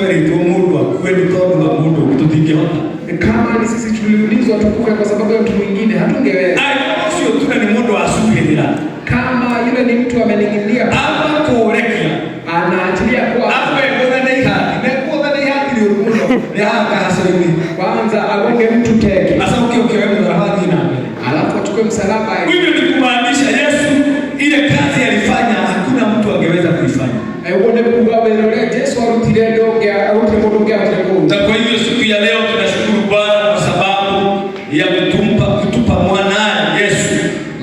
mtu mundu kweli todo wa mundu tutingehota. Kama ni sisi tuliulizwa tukufe kwa sababu ya mtu mwingine hatungeweza. Sio tu ni mundu asubirira. Kama yule ni mtu ameningilia hapa kuorekia anaachilia kwa hapo ngoja na ihati na ngoja na ihati ni urundo ni haka hasoni kwanza agonge mtu teke sasa ukiwewe mrahani na alafu achukue msalaba. Hivyo ni kumaanisha Yesu ile kazi alifanya hakuna mtu angeweza kuifanya. Uone kuwa wewe Yesu alutile doge au tumodoge atako. Na kwa hivyo siku ya leo tunashukuru Bwana kwa sababu ya kutupa mwanae Yesu.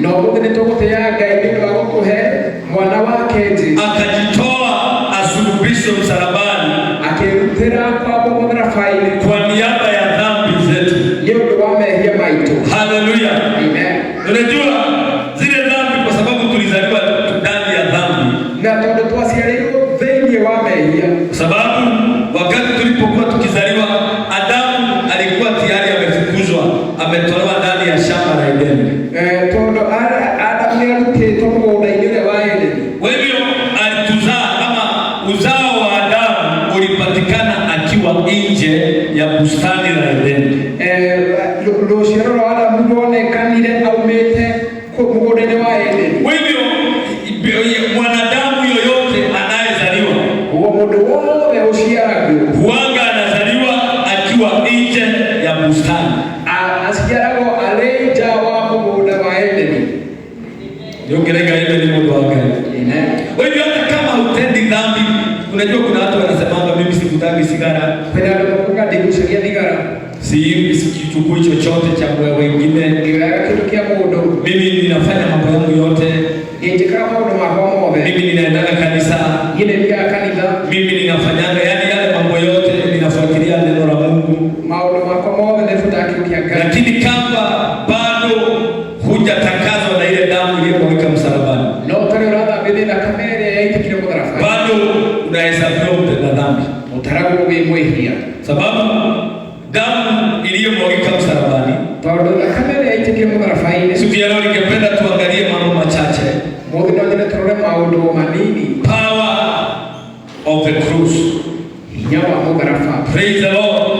Na wote nitokote yaga ibindu akokuhe mwana wake akajitoa asulubishwe msalabani akerutera kwa bomora faili kwa niaba ya dhambi zetu. Leo ndo wamehia maito. Haleluya. Amen. Unajua zile dhambi kwa sababu tulizaliwa ndani ya dhambi. Na ndo tuasialio venye wamehia. Sababu wakati tulipokuwa tukizaliwa Adamu alikuwa tayari amefukuzwa, ametolewa ndani ya shamba la Edeni. Todo Adamu ni aliteto kwa ile waende. Kwa hivyo alituzaa kama uzao wa Adamu ulipatikana akiwa nje ya bustani la Edeni. Lo shero la Adamu muonekane au mete kwa mgodeni wa Edeni. Kwa hivyo mwanadamu yoyote anayezaliwa huo muda wote ushiarago huanga anazaliwa akiwa nje ya bustani. Asijarago aleja wa muda wa Edeni. Ndio keleka ile ni muda wake. Amen. Kwa hivyo hata kama utendi dhambi, unajua kuna watu wanasema mimi sikutaki sigara. Penda kukaa dikushagia digara. Sikichukui chochote cha wengine. Ndio kitu kia mudo. Mimi ninafanya mambo yangu yote. Yeye kama mudo mahomo. Mimi ninaenda kanisa. Yeye pia kanisa. Mimi ninafanyanga yale mambo yote ninafuatilia neno la Mungu. Maudo mahomo ndefuta kiukiaga. Lakini kama bado hujatakazwa na ile damu iliyomwagika msalabani. No tare rada bidii na kamera yaiti kile mudarafa. Bado unahesabiwa utenda dhambi. Utarabu umemwehia. Sababu damu iliyomwagika msalabani. Bado na kamera yaiti kile mudarafa ile. Siku ya leo ningependa tuangalie mambo machache. Mungu ndio tore maudo manini. Power of the cross. Nyawa mudarafa. Praise the Lord.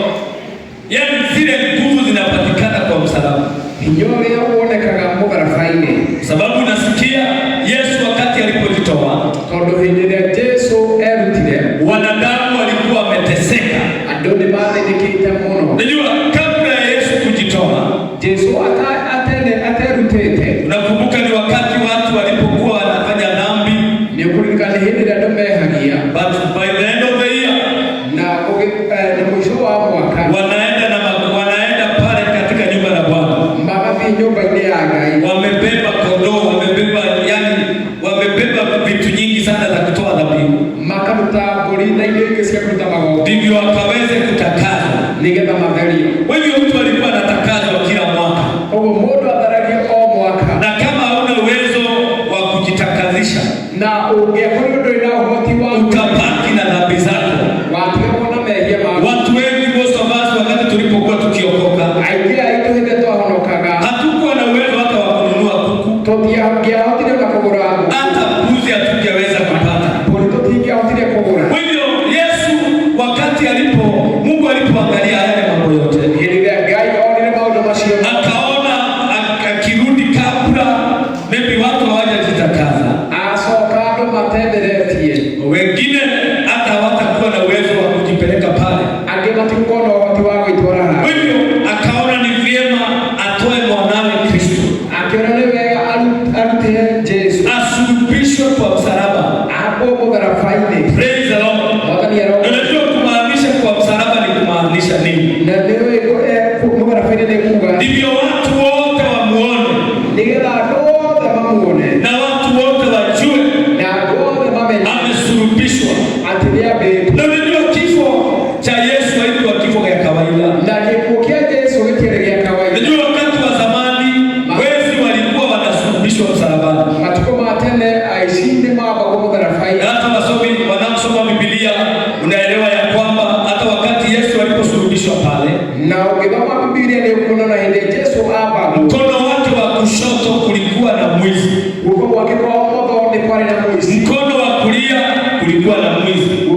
Yaani zile nguvu zinapatikana kwa msalaba. Nyore yaonekaga mudarafa ile. Sababu nasikia Yesu wakati alipojitoa, todo hindile Yesu erutile. Wanadamu walikuwa wameteseka. Adoni baadhi nikita mwono. Unajua kabla ya Yesu kujitoa, Yesu aterutete. Unakumbuka ni wakati watu walipokuwa wanafanya dhambi. Ni kulikana hindile dome hagia. But by the end of the year, na mwisho wa mwaka wanaenda pale katika nyumba la Bwana. Mbaba nyumba ile agai. Wamebeba kondoo, wamebeba vitu nyingi sana za kutoa dhabihu. Makamuta bolinda ile kesi ya kutoa mago. Ndivyo wakaweze kutakazwa. Ningeba mavelio. Kwa hivyo mtu alikuwa anatakazwa kila mwaka. Modo adaragia kwa mwaka. Na kama hauna uwezo wa kujitakazisha, na ungekuwa ndio ina uhoti wa utabaki na dhambi zako. Watu wana mehia mago. Watu wengi most of us wakati tulipokuwa tukiokoka, idea ito hende to honokaga. Hatukuwa na uwezo hata wa kununua kuku. Totiagia hotile na kogora. Hata mbuzi hatungeweza kupata. Polito tigia hotile kogora. Kwa hivyo Yesu wakati Mungu alipoangalia haya mambo yote, akaona akirudi kabla maybe watu hawajajitakaza. Wengine hata hawatakuwa na uwezo wa kujipeleka pale. Kwa hivyo akaona ni vyema atoe mwanawe Kristo. Asulubishwe kwa msalaba. Praise the Lord. Unajua kumaanisha kwa msalaba ni kumaanisha nini? Ndivyo watu wote wamuone. Na watu wote wajue amesulubishwa. Na unajua kifo cha Yesu haikuwa kifo ya kawaida. Unajua wakati wa zamani wezi walikuwa wanasulubishwa msalabani. Hata wanaosoma Biblia unaelewa ya kwamba hata wakati Yesu aliposulubishwa pale, mkono wake wa kushoto kulikuwa na mwizi, mkono wa kulia kulikuwa na mwizi.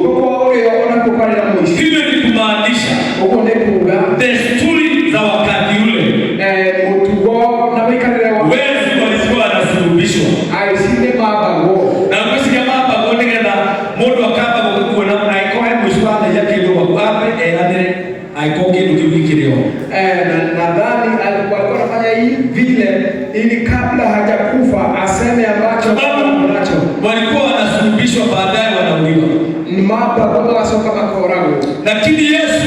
vile ili kabla hajakufa aseme ambacho anacho. Walikuwa wanasulubishwa baadaye wanauliwa. Ni mapa kwa wasoka makorago. Lakini Yesu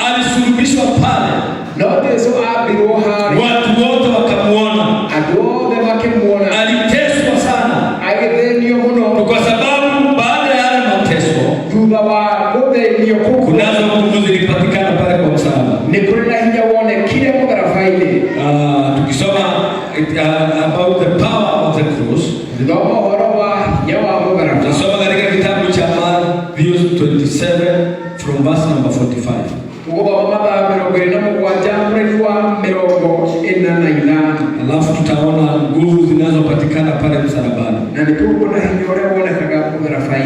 alisulubishwa pale. Yesu abiroha. Watu wote wakamuona. Adole wakimuona. Aliteswa sana. Aidhenio mno. Kwa sababu baada ya yale mateso, kunazo nguvu zilipatikana pale kwa msalaba. Tukisoma about the power of the cross. Tunasoma katika kitabu cha Matthew 27 from verse number 45. Alafu tutaona nguvu zinazopatikana pale msalabani.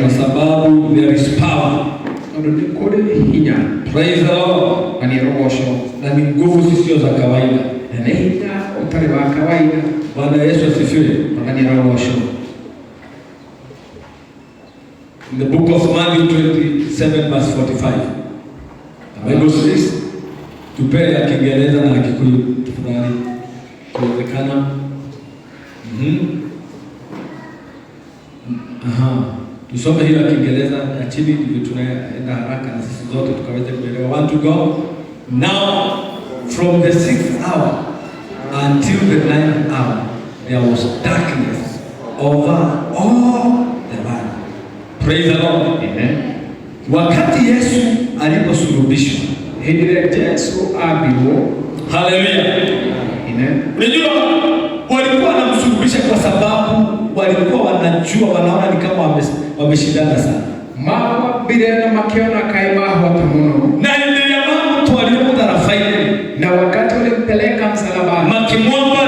Kwa sababu there is power. Praise the Lord. Na ni nguvu zisizo za kawaida. Bwana Yesu asifiwe. In the book of Matthew 27 verse 45. The Bible says, tupe ya Kiingereza na Kikuyu tafadhali. Kuwezekana. Tusome hiyo ya Kiingereza ya chini ili tunaenda haraka na sisi zote tukaweze kuelewa. Want to go? Now from the 6th hour until the 9th hour there was darkness over all the land. Praise the Lord. Amen. Wakati Yesu aliposulubishwa, Yesu abiwo. Hallelujah. Amen. Unajua walikuwa wanamsulubisha kwa sababu walikuwa wanajua, wanaona ni kama wameshindana sana. Mama bila makiona kaima hata muno. Na ile mama tu aliyomdharafaini. Na wakati walimpeleka msalabani, makimwomba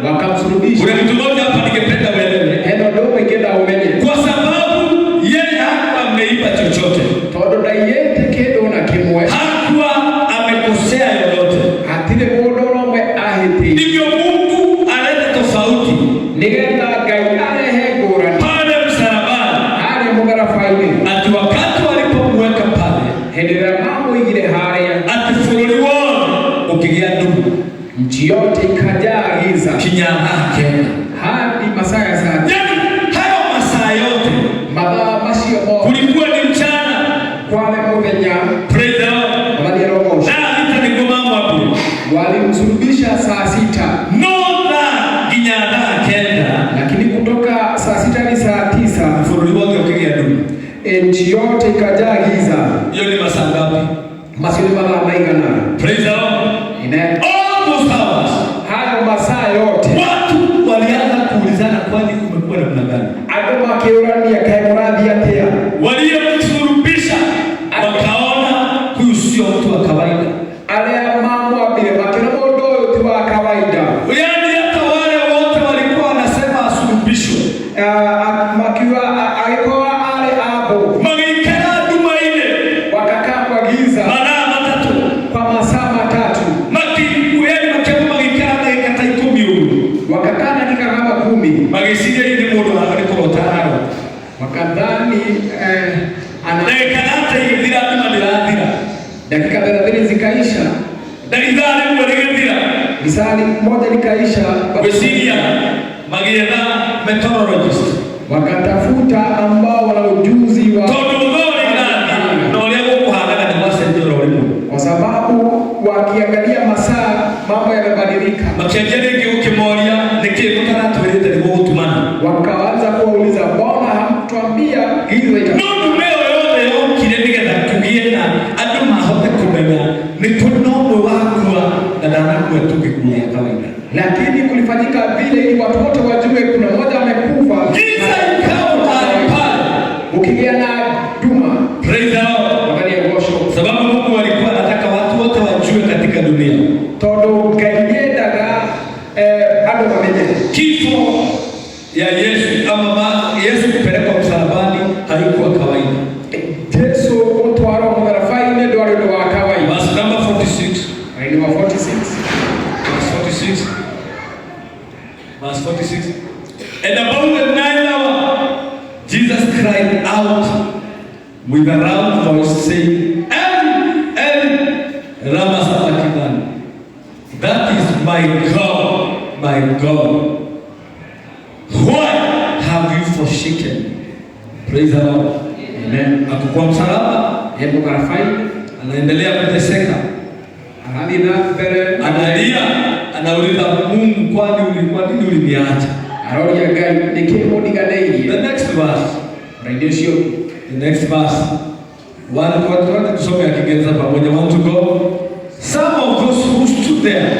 wakamsulubisha. Kuna mtu mmoja hapa ningependa uelewe. Ndio mwingine umenye. Kwa sababu yeye hakuwa ameiba chochote. Todo da yeye kedo na kimwe. Hakuwa amekosea yoyote. Atile bodoro mwe ahiti. Ndivyo Mungu analeta tofauti. Nigenda gaitare hegora. Pale msalabani. Hali mudharafaini. Ati wakati walipomweka pale, hedera mambo ingine haya. Ati furuliwa ukigia ndugu. Nchi yote ikajaa giza. Kinyama tena. Hadi masaa ya saa. Yaani hayo masaa yote. Mabaa masio mo. Kulikuwa ni mchana. Kwa mwenye. Praise the Lord. Waliroho. Na hita ni mambo hapo. Walimsulubisha saa 6. Nona kinyama tena. Lakini kutoka saa 6 hadi saa 9 furuliwa ukigia ndugu. Nchi yote ikajaa giza. Hiyo ni masaa ngapi? Masaa maigana. Praise the Lord. Amen. Hayo masaa yote watu walianza kuulizana, kwani kumekuwa namna gani? Adoma keurani ya kaimradhi yake. Waliomsulubisha wakaona huyu sio mtu wa kawaida. Ale mambo abile makina modo tu wa kawaida. Yaani hata wale wote walikuwa wanasema asulubishwe. Makiwa alikuwa ale abo. Magikana duma ile. Wakakaa kwa giza. Mara matatu. Kwa masaa matatu. Wakakana dakika kama 10. Magisije ile modo alikuwa tayari. Wakadhani anayekanata ile bila madira. Dakika 30 zikaisha. Dakika ile misali moja likaisha. Wesilia magenda meteorologist wakatafuta ambao wana ujuzi wa kwa sababu wakiangalia masaa mambo yamebadilika. Wakaanza kuuliza, mbona hamtuambia giza ita? Lakini kulifanyika vile ili watu wote wajue kuna mmoja amekufa. Giza ikawa pale. Ukiingia na duma. Praise the Lord. Angalia gosho. Sababu Mungu alikuwa anataka watu wote wajue katika dunia. Todo kayendaga ado wamenye. Kifo ya Yesu ama Yesu kupelekwa msalabani haikuwa kawaida. Yesu mtwaro mwarafai ne dwaro wa kawaida. Verse number 46. Right, number 46. Verse 46. And about the 9th hour, Jesus cried out with a loud voice, saying, Eli, Lama Sabachthani. That is my my God, why have you forsaken me? Praise the Lord. Amen. Akukua msalaba, Mugarafai anaendelea kuteseka, analia, anauliza Mungu, kwani ulikuwa nini uliniacha? The next verse. The next verse. One to tusome akigenza pamoja. Want to go? Some of those who stood there,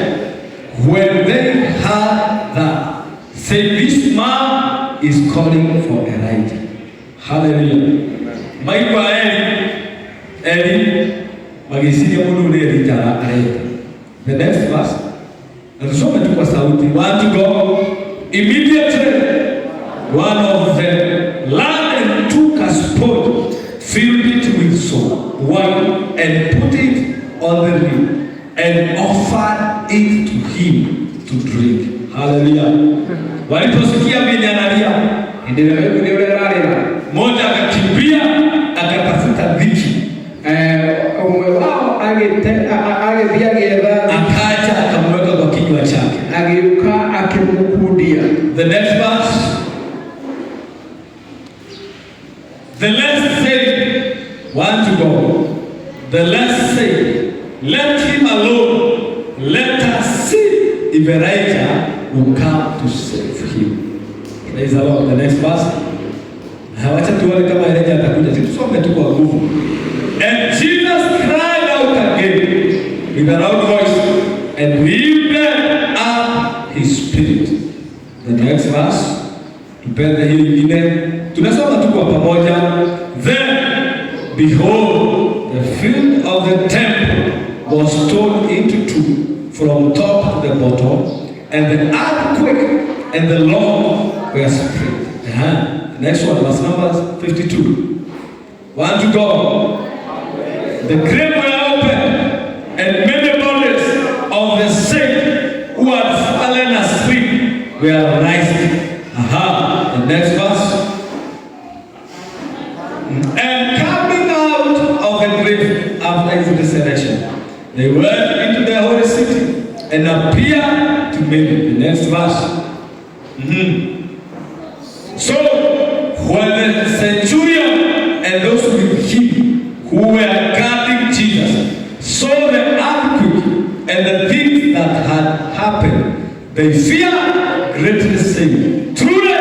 when they heard that, said, this man is calling for Elijah. Hallelujah. Maikwa Eli magisiria mundu ule Elijah aleta. The next verse. Na tusome tu kwa sauti. Want to go? Immediately one of them ran and took a spot, filled it with salt, wine, and put it on the ring, and offered it to him to drink. Hallelujah. Waliposikia vile analia, mmoja akakimbia akatafuta dhiki. Akaja akamweka kwa kinywa chake. The next verse. The last said, want to go. The last said, let him alone. Let us see if Elijah will come to save him. Praise the Lord. The next verse. Wacha tuone kama Elijah atakuja. Tusome tu kwa nguvu. And Jesus cried out again with a loud voice and lifted up his spirit. The next verse. Tupende hiyo ingine. Tunasoma tu kwa pamoja. Then behold, the field of the temple was torn into two from top to the bottom, and the earthquake and the Lord were split. Next one, verse number 52. Want to go? The grave were open, and many bodies of the sick who had fallen asleep were rising. The next verse. And coming out of the grave after his resurrection, they went into the holy city and appeared to many. The next verse. So when the centurion and those with him who were guarding Jesus saw the earthquake and the things that had happened, they feared greatly, saying, truly,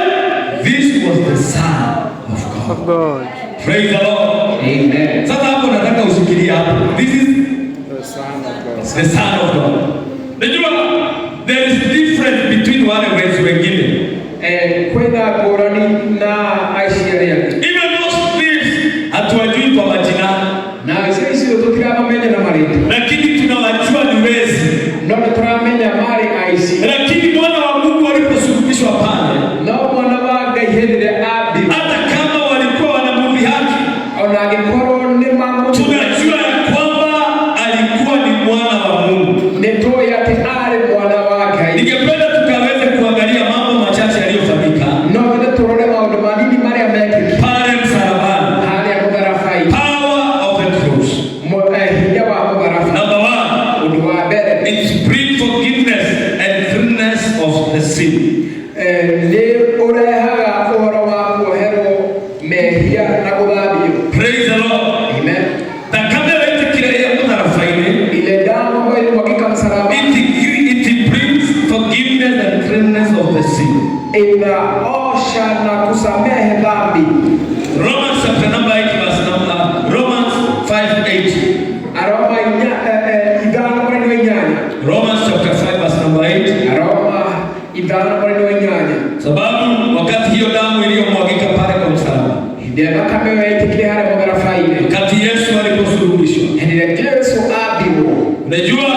this was the Son of God. Praise the Lord. Amen. Sasa hapo nataka usikilie hapo. This is the Son of God. The Son of God. Najua there is difference between wale wetu wengine. Kwenda borani na aishiria. Even those things hatuwajui kwa majina. Na sisi tutikama menya na mariti. Lakini tunawajua ni wezi. Ndio tunamenya mali aisi. Lakini mwana wa Mungu aliposulubishwa pale. Na mwana wa gaihedere abi. Hata kama walikuwa wanamudhi haki. Tunajua ya kwamba alikuwa ni mwana wa Mungu. Ningependa tukaweze kuangalia mambo machache yaliyofanyika pale msalabani. Power of the cross. Number one, it brings forgiveness and cleanness of the sin. Praise the Lord. Amen. It brings forgiveness and cleanness of the sin. Romans chapter number 8 verse number Romans 5:8. Romans chapter 5 verse number 8. Sababu wakati hiyo damu iliyomwagika pale kwa msalaba, wakati Yesu aliposulubishwa, unajua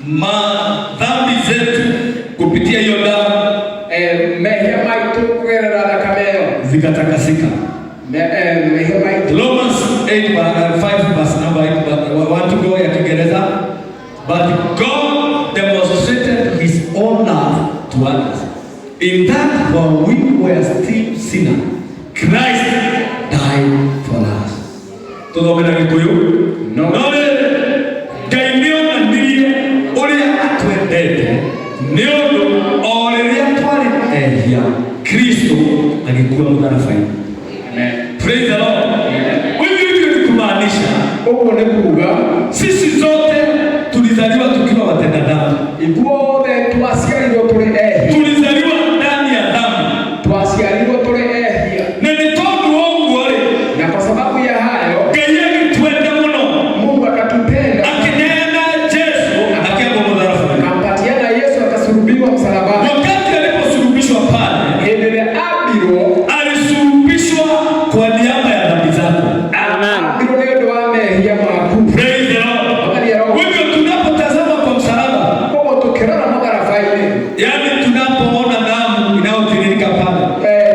madhambi zetu kupitia hiyo damu zikatakasika. Romans 8:5 verse number 8. Want to go ya Kiingereza? But God demonstrated his own love to us in that while we were still sinners, Christ died for us. Todo mena Gikuyu? No. Gaimio na niye ule atwendete. Niodo ehia Kristo angekuwa mdharafaini. Amen. Praise the Lord. Wewe ni kumaanisha ubone kuga sisi zote tulizaliwa tukiwa watenda dhambi. Ibode twasiarirwo turi ehia. Tulizaliwa ndani ya dhambi. Twasiarirwo turi ehia. Na ni tondu wangu wale. Na kwa sababu ya hayo, Gayeni tuende mno. Mungu akatupenda. Akinena Yesu akiwa mdharafaini. Akampatiana Yesu akasulubiwa msalabani. Wakati aliposulubishwa pale, Endele abiro alisulubishwa kwa niaba ya dhambi zako. Amen. Abiro ndio amehia maku. Praise the Lord. Wewe tunapotazama kwa msalaba, kwa tukirana mdharafaini. yaani tunapoona damu inayotiririka pale,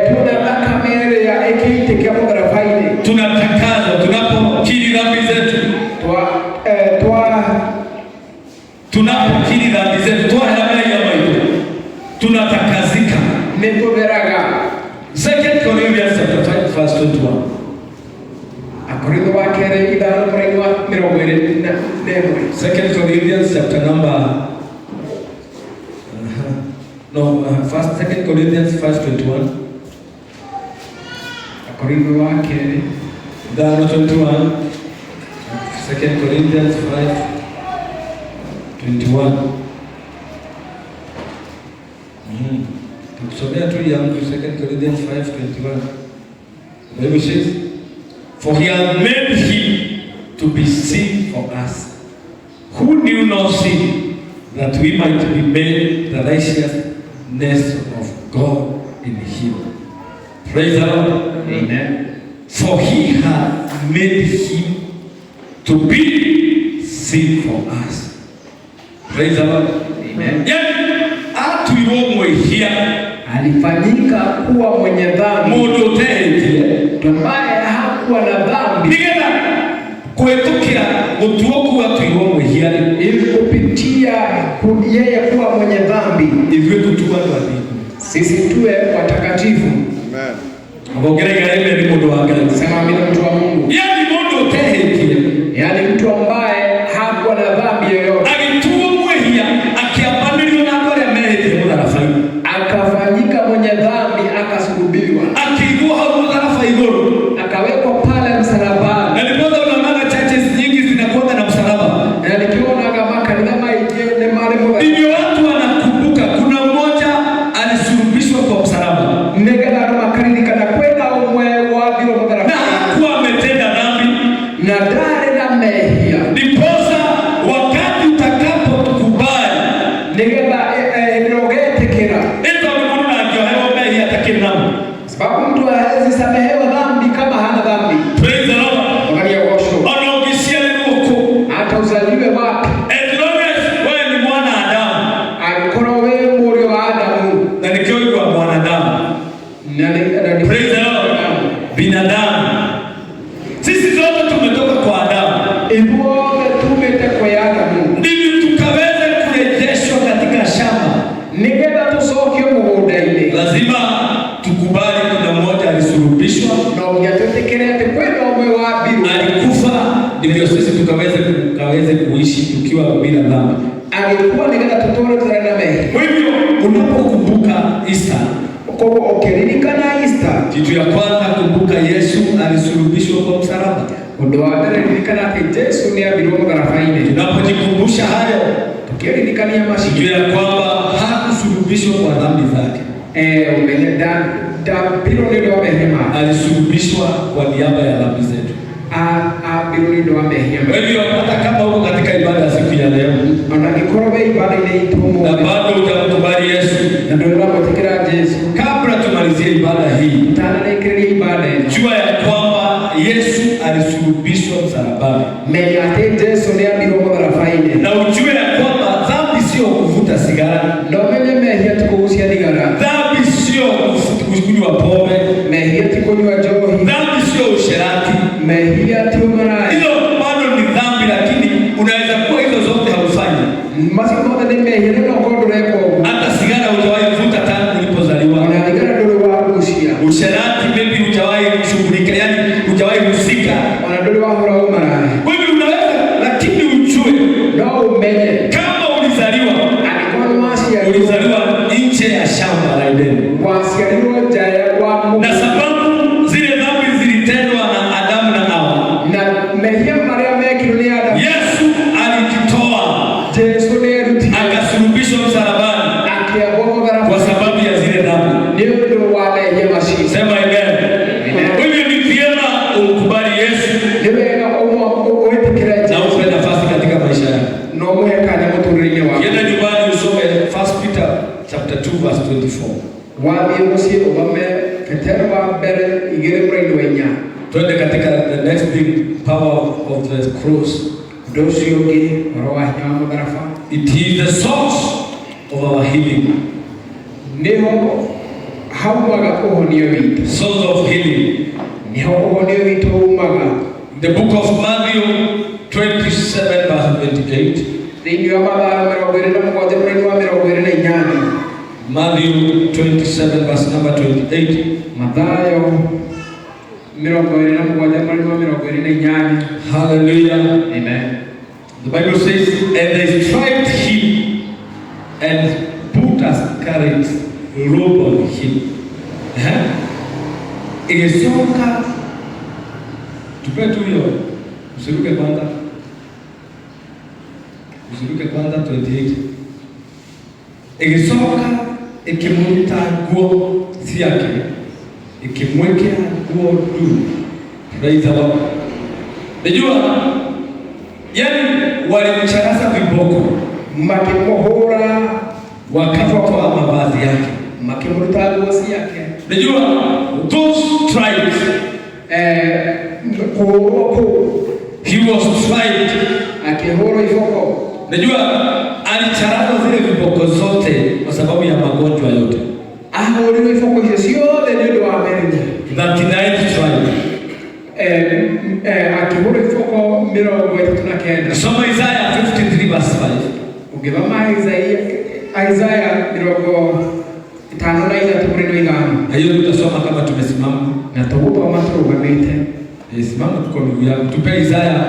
tunataka mere ya ekite kia mdharafaini. tunatakazwa tunapokiri dhambi zetu. Tunapokiri dhambi zetu, tunatakazika. Nitoberaga. 2 Corinthians chapter 5 verse 21. Akorintho wa kere idaro murenge wa 21. 2 Corinthians chapter number 2 Corinthians 5:21. Akorintho wa kere idaro 21. 2 Corinthians 5:21. Tukusomea tu yangu 2 Corinthians 5:21. The Bible says, "For he has made him to be sin for us, who knew no sin, that we might be made the righteousness of God in him." Praise the Lord. Amen. For he had made him to be sin for us. Praise the Lord. Amen. Alifanyika kuwa mwenye dhambi, ambaye hakuwa na dhambi, ili kupitia yeye kuwa mwenye dhambi sisi tuwe watakatifu. Amen. Sema mimi mtu wa Mungu. Yaani mtu ambaye hakuwa na dhambi yoyote. Akafanyika mwenye dhambi, akasulubiwa. Akawekwa pale msalabani. Na nikiona kama kanisa maijene mali moja. Ndio watu wanakumbuka kuna mmoja alisulubishwa kwa msalaba. Negala kama kanisa kana kwenda umwe wa bilo mdara. Na hakuwa ametenda dhambi. Na dare na mehia. Ndiposa wakati utakapotukubali negala rogete kera. Ito mbona angiohewa mehia takinamo. Sababu mtu hawezi samehewa dhambi kama hana dhambi. Praise the Lord. Angalia washo. Anaogisia leo hata uzaliwe wapi. As long as wewe ni mwanadamu. Akora wewe muri wa Adamu. Na nikiwa kwa mwanadamu. Praise the Lord. Binadamu. Sisi zote tumetoka kwa Adamu. Ibuone tumete kwa Adamu. Ndivyo tukaweze kurejeshwa katika shamba. Nigenda tusoke mugunda-ini. Lazima tukubali kuna mmoja alisulubishwa na unyatetekelete kwenda umwe wa biru. Alikufa ndivyo sisi tukaweze kuishi tukiwa bila dhambi. Alikuwa nigenda tutore tena mehe. Kwa hivyo unapokumbuka Easter, kwa ukiririkana Easter, kitu ya kwanza kumbuka Yesu alisulubishwa kwa msalaba. Ndio adaririkana ati Yesu ni abiru mdharafaini. Tunapojikumbusha hayo, tukiririkania mashujaa ya kwamba hakusulubishwa kwa dhambi zake. Umeenda biru ndio amehema. Alisulubishwa kwa niaba ya dhambi zetu. Biru ndio amehema. Kwa hivyo hata kama uko katika ibada ya siku ya leo, anakikorobe ibada ile itumo. Na bado hujakubali Yesu. Na ndio unapotekera Yesu. Kabla tumalizie ibada hii, tutaendelea ibada hii. Jua ya kwamba Yesu alisulubishwa msalabani. Meyate Yesu ni abiru mdharafaini. Na ujue ya kwamba dhambi sio kuvuta sigara. Ndio mwenye mehia tukuhusia sigara. Dhambi sio kunywa pombe. Mehia tukunywa johi. Dhambi sio usherati. Mehia tumarai. Hizo bado ni dhambi, lakini unaweza kuwa hizo zote haufanyi. Masiko moja ni mehia ndio ngondo leko. Hata sigara hujawahi kuvuta tangu ulipozaliwa. Unaligana ndio wa kushia. Usherati maybe hujawahi kushughulika, yani hujawahi husika. Wanadole wa hura umarai. Kwa hivyo unaweza, lakini ujue ndio umenye. Kama ulizaliwa alikuwa ni wasi ya ulizaliwa nje ya shamba la Edeni. Yesu alijitoa akasulubishwa msalabani kwa sababu ya zile dhambi. Sema amen. Wewe ni vyema umkubali Yesu na upe nafasi katika maisha yako. Yenda nyumbani usome 1 Peter chapter 2 verse 24. Twende katika the next big power of the cross. It is the source of our healing. Source of healing. The book of Matthew 27 verse 28. Matthew 27 verse number 28. Hallelujah. Amen. The Bible says, and they striped him and put a scarlet robe on him. Igesoka tupetu hiyo. Usiruke kwanza 28. Igesoka ikimuta nguo yake, ikimwekea nguo juu. Praise the Lord. Najua yani walimcharaza viboko, makimohora, wakatoa mavazi yake, makimurta ngozi yake. Najua those stripes he was striped akihoro ifoko. Najua alicharaza zile viboko zote kwa sababu ya magonjwa yote. Ahoro ifoko Yesu yote ndio amerejea. That night stripe akihoro ifoko mirongo itatu na kenda. Soma Isaiah 53 verse 5. Ungevama Isaiah mirongo 5:3. Hiyo tutasoma kama tumesimama na tuopo matoro wamete. Simama tuko miguu yako. Tupe Isaiah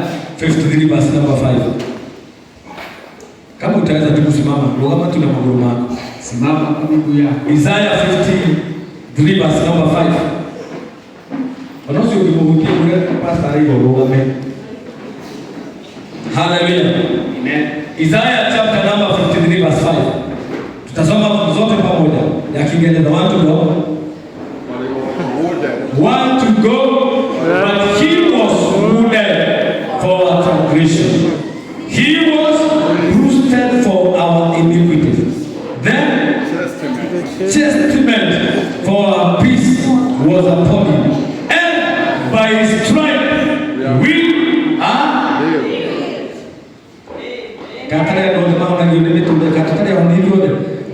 53 verse number 5. Kama utaweza tu kusimama, rogama tu na maguru yako. Simama kwa miguu yako. Isaiah 53 verse number 5. Wanaosio kimuhutia kule pasta hiyo rogame. Hallelujah. Amen. Isaiah chapter number 53 verse 5. Tutasoma zote pamoja. Ya Kiingereza want to go. Want to go, but he was wounded for our transgression. He was bruised for our iniquities. Then chastisement for our peace was upon him, and by his stripes we are healed.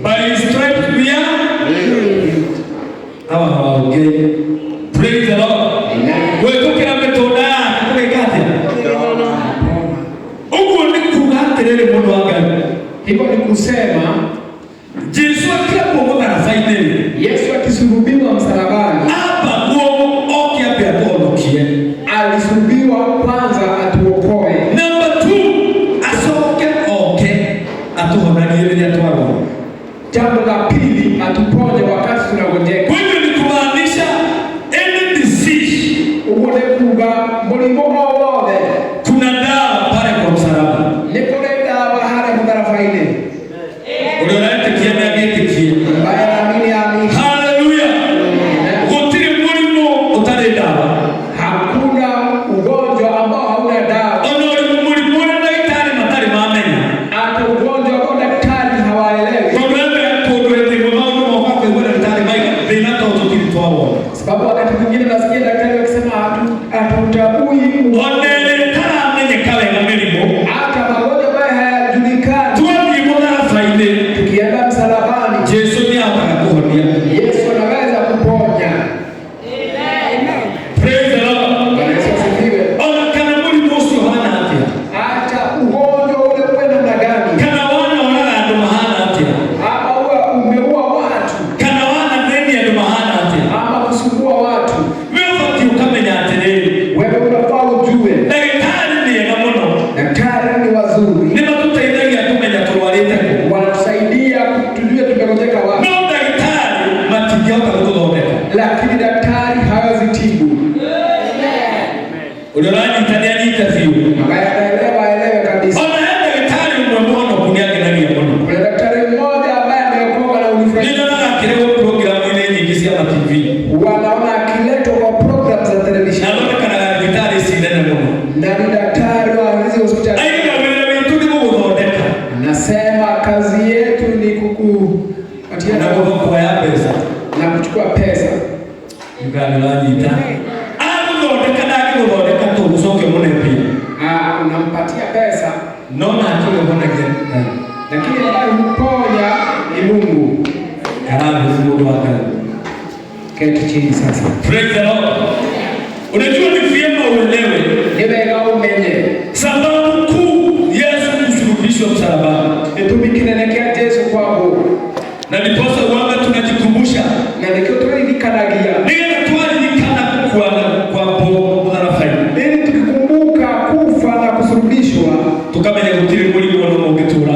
By his stripes we are healed. Okay. Praise the Lord. Wewe tukira metoda tukekate. Uko ni kugaterere mundu wangani. Hivyo ni kusema Yesu akiapomoka na faideli. Yesu akisulubiwa msalabani. Hapa uo pia tuonokie. Alisulubiwa kwanza atuokoe. Number 2, asoke atuhonagie ili atwaro. Jambo la pili, atuponye wakati tunagojeka. Kuna dawa pale kwa msalaba. Nikole dawa hale mudara faide. Uliolete kiame agete kie. Hallelujah. Utiri mulimo utare dawa. Hakuna ugonjwa ambao hauna dawa. Onori mulimo na daktari matari mamenya. Hata ugonjwa ambao daktari hawaelewi. Problema ya kodwete kwa maana mwaka Nona akiwa mbona gani? Lakini ambaye huponya ni Mungu. Karamu Mungu wake. Keti chini sasa. Praise the Lord. Unajua ni vyema uelewe. Niweka umenye. Sababu kuu Yesu kusulubishwa msalabani. Etumikinelekea Yesu kwako. Na ndiposa wanga tunajikumbusha. Na nikio tulikanagia. Ndio tulikana kwa mudharafai. Ili tukikumbuka kufa na kusulubishwa, tukamenya kutiri muri mwono mwetura.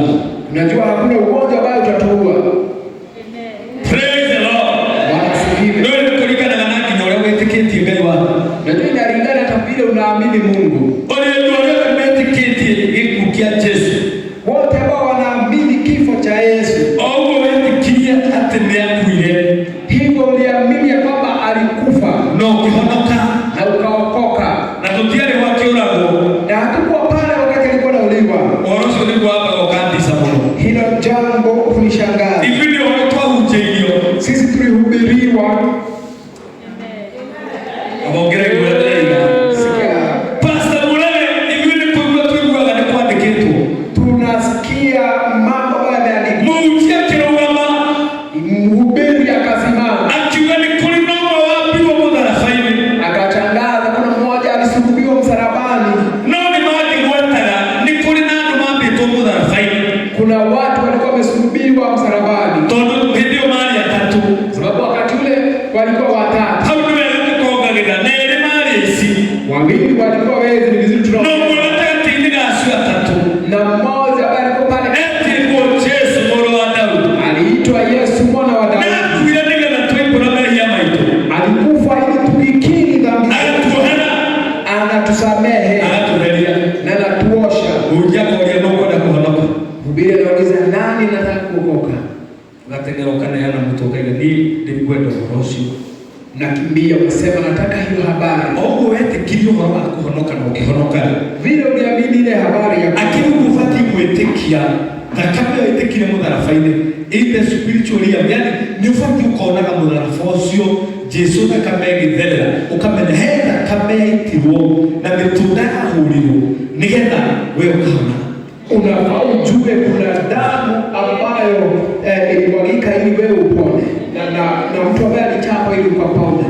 Unajua hakuna ugonjwa ambao utatuua. Praise the Lord. Bwana asifiwe. Ndio kulikana na nani ndio leo etiketi ngai wa. Unajua inalingana hata vile unaamini Mungu. Ole ndio etiketi ikukia Yesu. Wote ambao wanaamini kifo cha Yesu. Au etikia atembea kuile. Hivyo uliamini kwamba alikufa na ukihonoka na ukaokoka. Na tutiare wake urago. Na hatakuwa pale wakati alikuwa anauliwa. Oroso ndio hapa wakati sababu. Hilo jambo kunishangaza. Hivi ndio watu ujenio. Sisi tulihubiriwa. Abongera kuelewa. Sikia. Pastor Mulele hivi ni kwa tuigwa na kuandikitu. Tunasikia mambo yameandikwa. Muutia kirogama. Mhubiri akasimama. Akiwa ni kulinoma wapi wa mudharafai. Akatangaza kuna mmoja alisulubiwa msalabani. Nao ni maji mwatara ni kulinano mambi to mudharafai. Kuna watu walikuwa wamesulubiwa msalabani. Todo ndio mali ya tatu. Sababu wakati ule walikuwa watatu. Haudwe kukoga gida nene mali isi. Wawili walikuwa wezi ni vizuri tunaona. No mulata tindiga aswa tatu. Na mmoja ambaye alikuwa pale eti kwa Yesu mwana wa Daudi. aliitwa Yesu mwana wa Daudi. Na kuya nige na tuipo na mbele ya maito. Alikufa ili tukikiri dhambi zetu. Anatusamehe. Anatuhelia. Na anatuosha. Ujako ya noko na kuhonoka. Biblia inauliza nani nataka kuokoka? Ngatengerokana yana mtoka ile ni kwenda koroshi. Nakimbia unasema nataka hiyo habari. Ogo ete kilio kwa kuhonoka na ukihonoka. Vile uliamini ile habari ya akini kufati kuetekia na kama etekia mudharafaine ile spiritual yani ni ufati ukaona kama mudharafosio Yesu na kama ngithera ukamenya henda kama itiwo na mitunda huliro nigetha wewe ukaona unafaa ujue kuna damu ambayo ilimwagika ili wewe upone na mtu ambaye alichapa ili ukapone.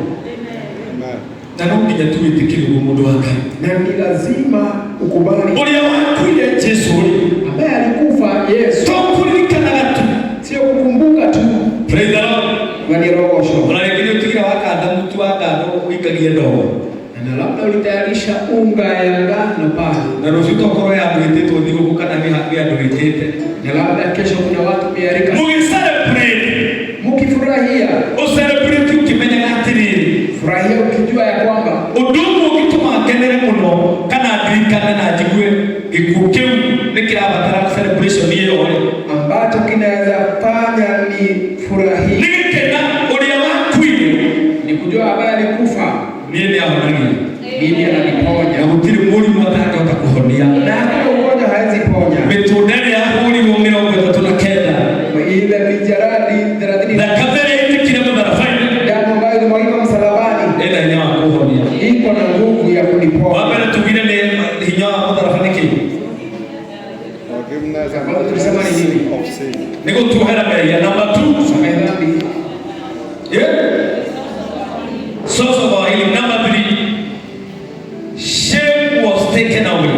Na ndio tuitikiri mundu wake. Na ni lazima ukubali. Ulia wako ile Yesu ambaye alikufa Yesu. Tokulikana tu. Sio kukumbuka tu. Praise the Lord. Wanirogosho. Unarekebisha tukiwa waka mtu waka ndo ikagie ndogo. Na labda ulitayarisha unga ya ngano pale. Na rozito kwa ya mwiteto ndio kukana ni hapo ya ndowetete. Na labda kesho kuna watu miarika. Mukicelebrate. Mukifurahia. Celebrate ukimenya atiri. Furahia ukijua ya kwamba udumu ukituma kenere muno kana dirikana na jigwe ikukeu nikirabatara celebration hiyo ambacho kinaweza fanya ni furahia. Nikena ulia wakwini ni kujua habari alikufa. Nini ahonani? Nini ananiponya? Na utiri muri mwataka utakuhonia. Na hakuna ugonjwa hawezi ponya. Mitundeni ya huli mumira kwa tunakenda. Ile mijaradi 30. Na kabele ile kile mdarafanya. Jambo ambalo mwalimu msalabani. Ila nyawa kuhonia. Iko na nguvu ya kuniponya. Wabele tugine ni nyawa mdarafanya kile. Sababu tulisema ni nini? Niko tuhera mbele ya number 2. Samehe dhambi. Source of our healing. Number 3. Shame was taken away.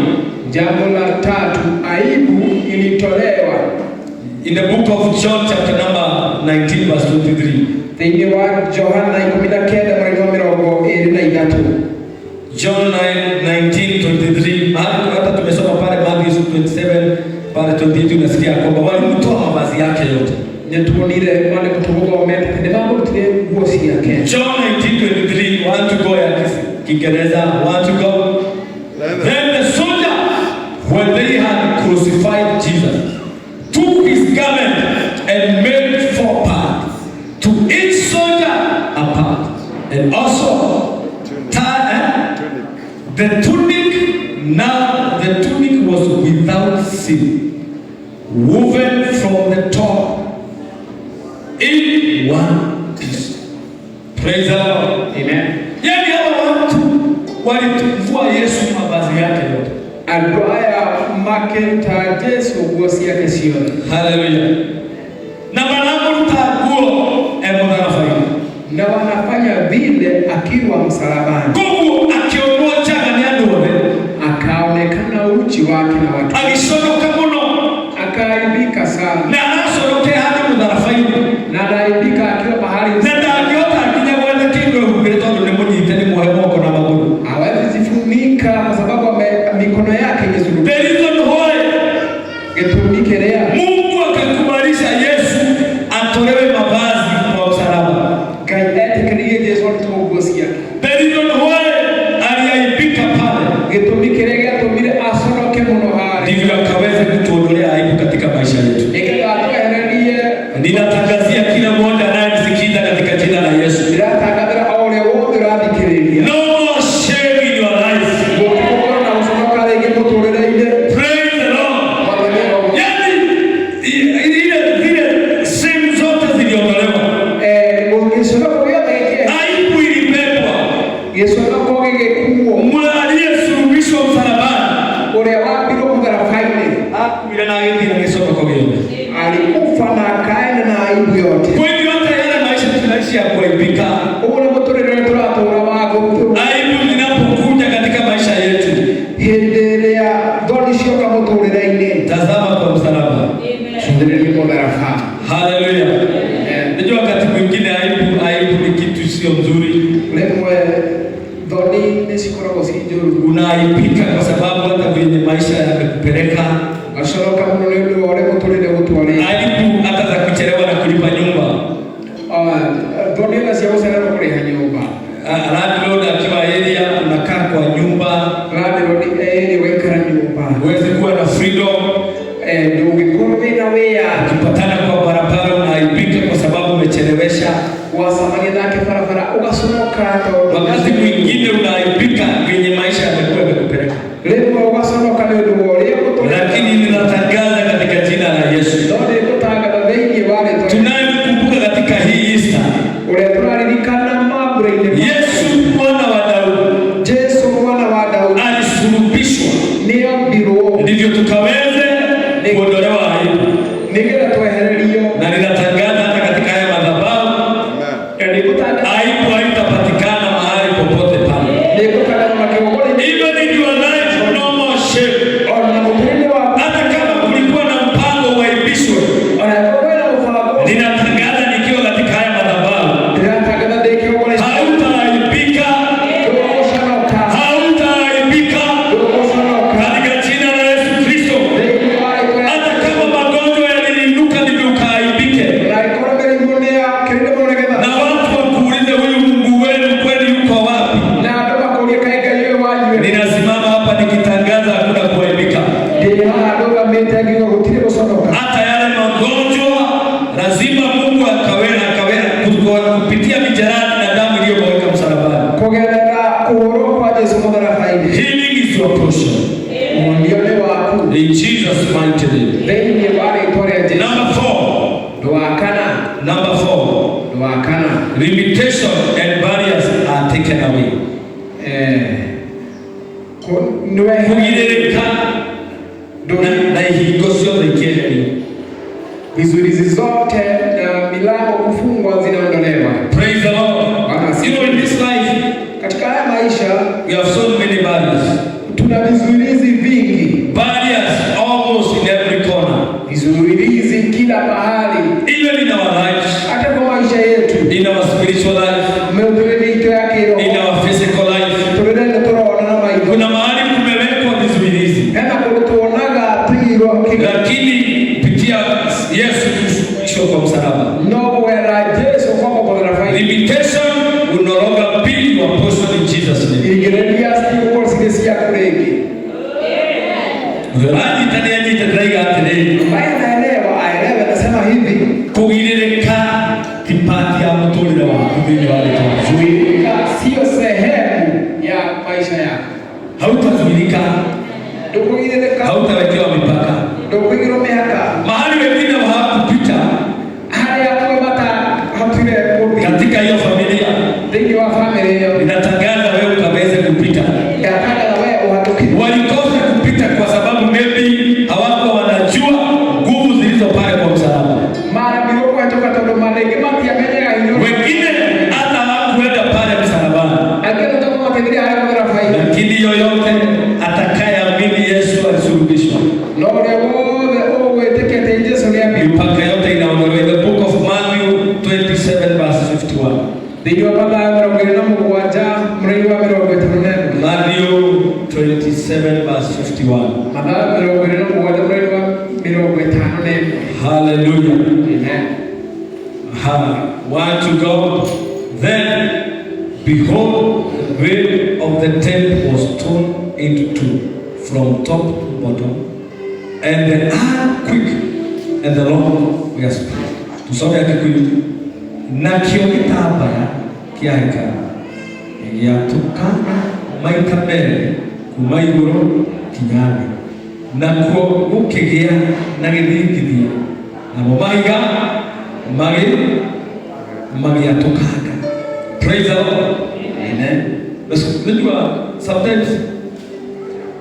Jambo la tatu, aibu ilitolewa. In the book of John chapter number 19 verse 23. Thini wa Yohana 19:23. John 19:23. Mahali hata tumesoma pale Matthew 27 pale 22 nasikia kwamba walimtoa mavazi yake yote. Nyetuonire wale kutoboga wameta ni mambo tule ngozi yake. John 19:23 want to go ya Kiingereza want to go. Then the soldier when they had crucified Jesus took his garment and made 4 parts, to each soldier a part, and also the tunic. Now the tunic was without sin, woven from the top in one piece. Praise the Lord. Amen. Yani hawa watu walituvua Yesu mavazi yake yote. Andwaya makita Yesu gosi yake sio. Haleluya. Na mwanangu taguo emodharafai. Na wanafanya vile akiwa msalabani. Mungu akiondoa changa ni adore. Akaonekana uchi wake na watu. Alishonoka mno. Akaibika sana. Na anasoroke hadi mudharafai. Na anaibika akiwa mahali. Na akiota akinya wale kingo hubeto ndo mmoja ni muhemo kwa na maguru. Hawezi zifunika kwa sababu mikono yake imezunguka. There is no way. Getumikelea. Mungu akakubalisha Yesu atolewe mavazi kwa msalaba. Gaidete kile Yesu alitogosia. There is no way. Aliaibika pale. Getumikelea tumire asonoke mno hari. Ndivyo akaweza kutuondolea aibu katika maisha yetu. Ninatangazia kila mmoja anayesikiza katika jina la Yesu. No more shame in your life. Praise the Lord. Yani ile shame zote ziliondolewa. Aibu ilibebwa. Aliyesuluhishwa msalabani. Ile na hivi ingesoma kwa wewe. Alikufa na akaenda na aibu yote. Kwa hiyo hata yale maisha tunaishi ya kuaibika. Aibu zinapokuja katika maisha yetu. Tazama kwa msalaba. Haleluya. Unajua wakati mwingine aibu ni kitu sio mzuri. Unaaibika kwa sababu hata kwenye maisha yamekupeleka. Aibu hata za kuchelewa na kulipa nyumba. Landlord akiwa area unakaa kwa nyumba. Huwezi kuwa na freedom. Ukipatana kwa barabara unaaibika kwa sababu umechelewesha. Wakati mwingine unaaibika kwenye maisha yamekuwa yamekupeleka. Lakini ninatangaza katika jina la Yesu. Tunayemkumbuka katika hii Easter. Yesu mwana wa Daudi. Alisulubishwa. Ndivyo tukaweze kuondolewa aibu. Na ninatangaza hata katika haya madhabahu. Aibu haitapatikana mahali popote pale. Even in your life, no more shame. Hata kama kulikuwa na mpango uaibishwe. Ninatangaza nikiwa katika haya madhabahu. Hautaaibika. Hautaaibika. Katika jina la Yesu Kristo. Hata kama magonjwa yaliinuka ndivyo ukaaibike. Na watu wakuulize huyu Mungu wenu kweli yuko wapi? Ninasimama hapa nikitangaza hakuna kuaibika. Hata yale magonjwa lazima Mungu akaweza kupitia mijeredi na damu iliyomwagika msalabani. Healing is your portion. In Jesus' mighty name. Number 4. Limitation and barriers are taken away. Kugirika na higo sio rekeli. Vizuizi zote na milango kufungwa zinaondolewa. Praise the Lord. In this life, katika haya maisha we have so many barriers. Tuna vizuizi vingi. Barriers almost in every corner. Vizuizi kila mahali. Even in our lives. Hata kwa maisha yetu. In our spiritual life. In our physical life. Kuna mahali kumewekwa vizuizi. Lakini kupitia Yesu kushuka kwa msalaba. Limitation will no longer be your portion in Jesus' name. Veraji tani ajita draiga atene. Kugirika kipati ya mtuli wa kuvili wale kwa. Sio sehemu ya maisha yako. Hautazuilika. Hautawekewa mipaka. Mahali wengine hawakupita. Katika hiyo familia. Ninatangaza wewe ukaweze kupita. Walikosa kupita kwa sababu maybe amesulubishwa, na ule wothe ũgwĩtĩkia atĩ Jesũ nĩambirwo. mipaka yote inaondolewa. In the book of Matthew 27 verse 51. Thĩinĩ wa Mathayo 27 mũraini wa 54. Matthew 27 verse 51. Mathayo 27 mũraini wa 54. Hallelujah. Amen. Word to God. Then, behold, the veil of the temple was torn into two, from top to bottom, and the earthquake and the Lord were split. Tusome ya Kikuyu. Na kĩo gĩtambaya kĩa hekarũ gĩatũkana maita merĩ kuma igũrũ nginya thĩ, nakuo gũkĩgĩa na gĩthingithia, namo mahiga magĩatũkanga. Praise the Lord. Amen. Unajua sometimes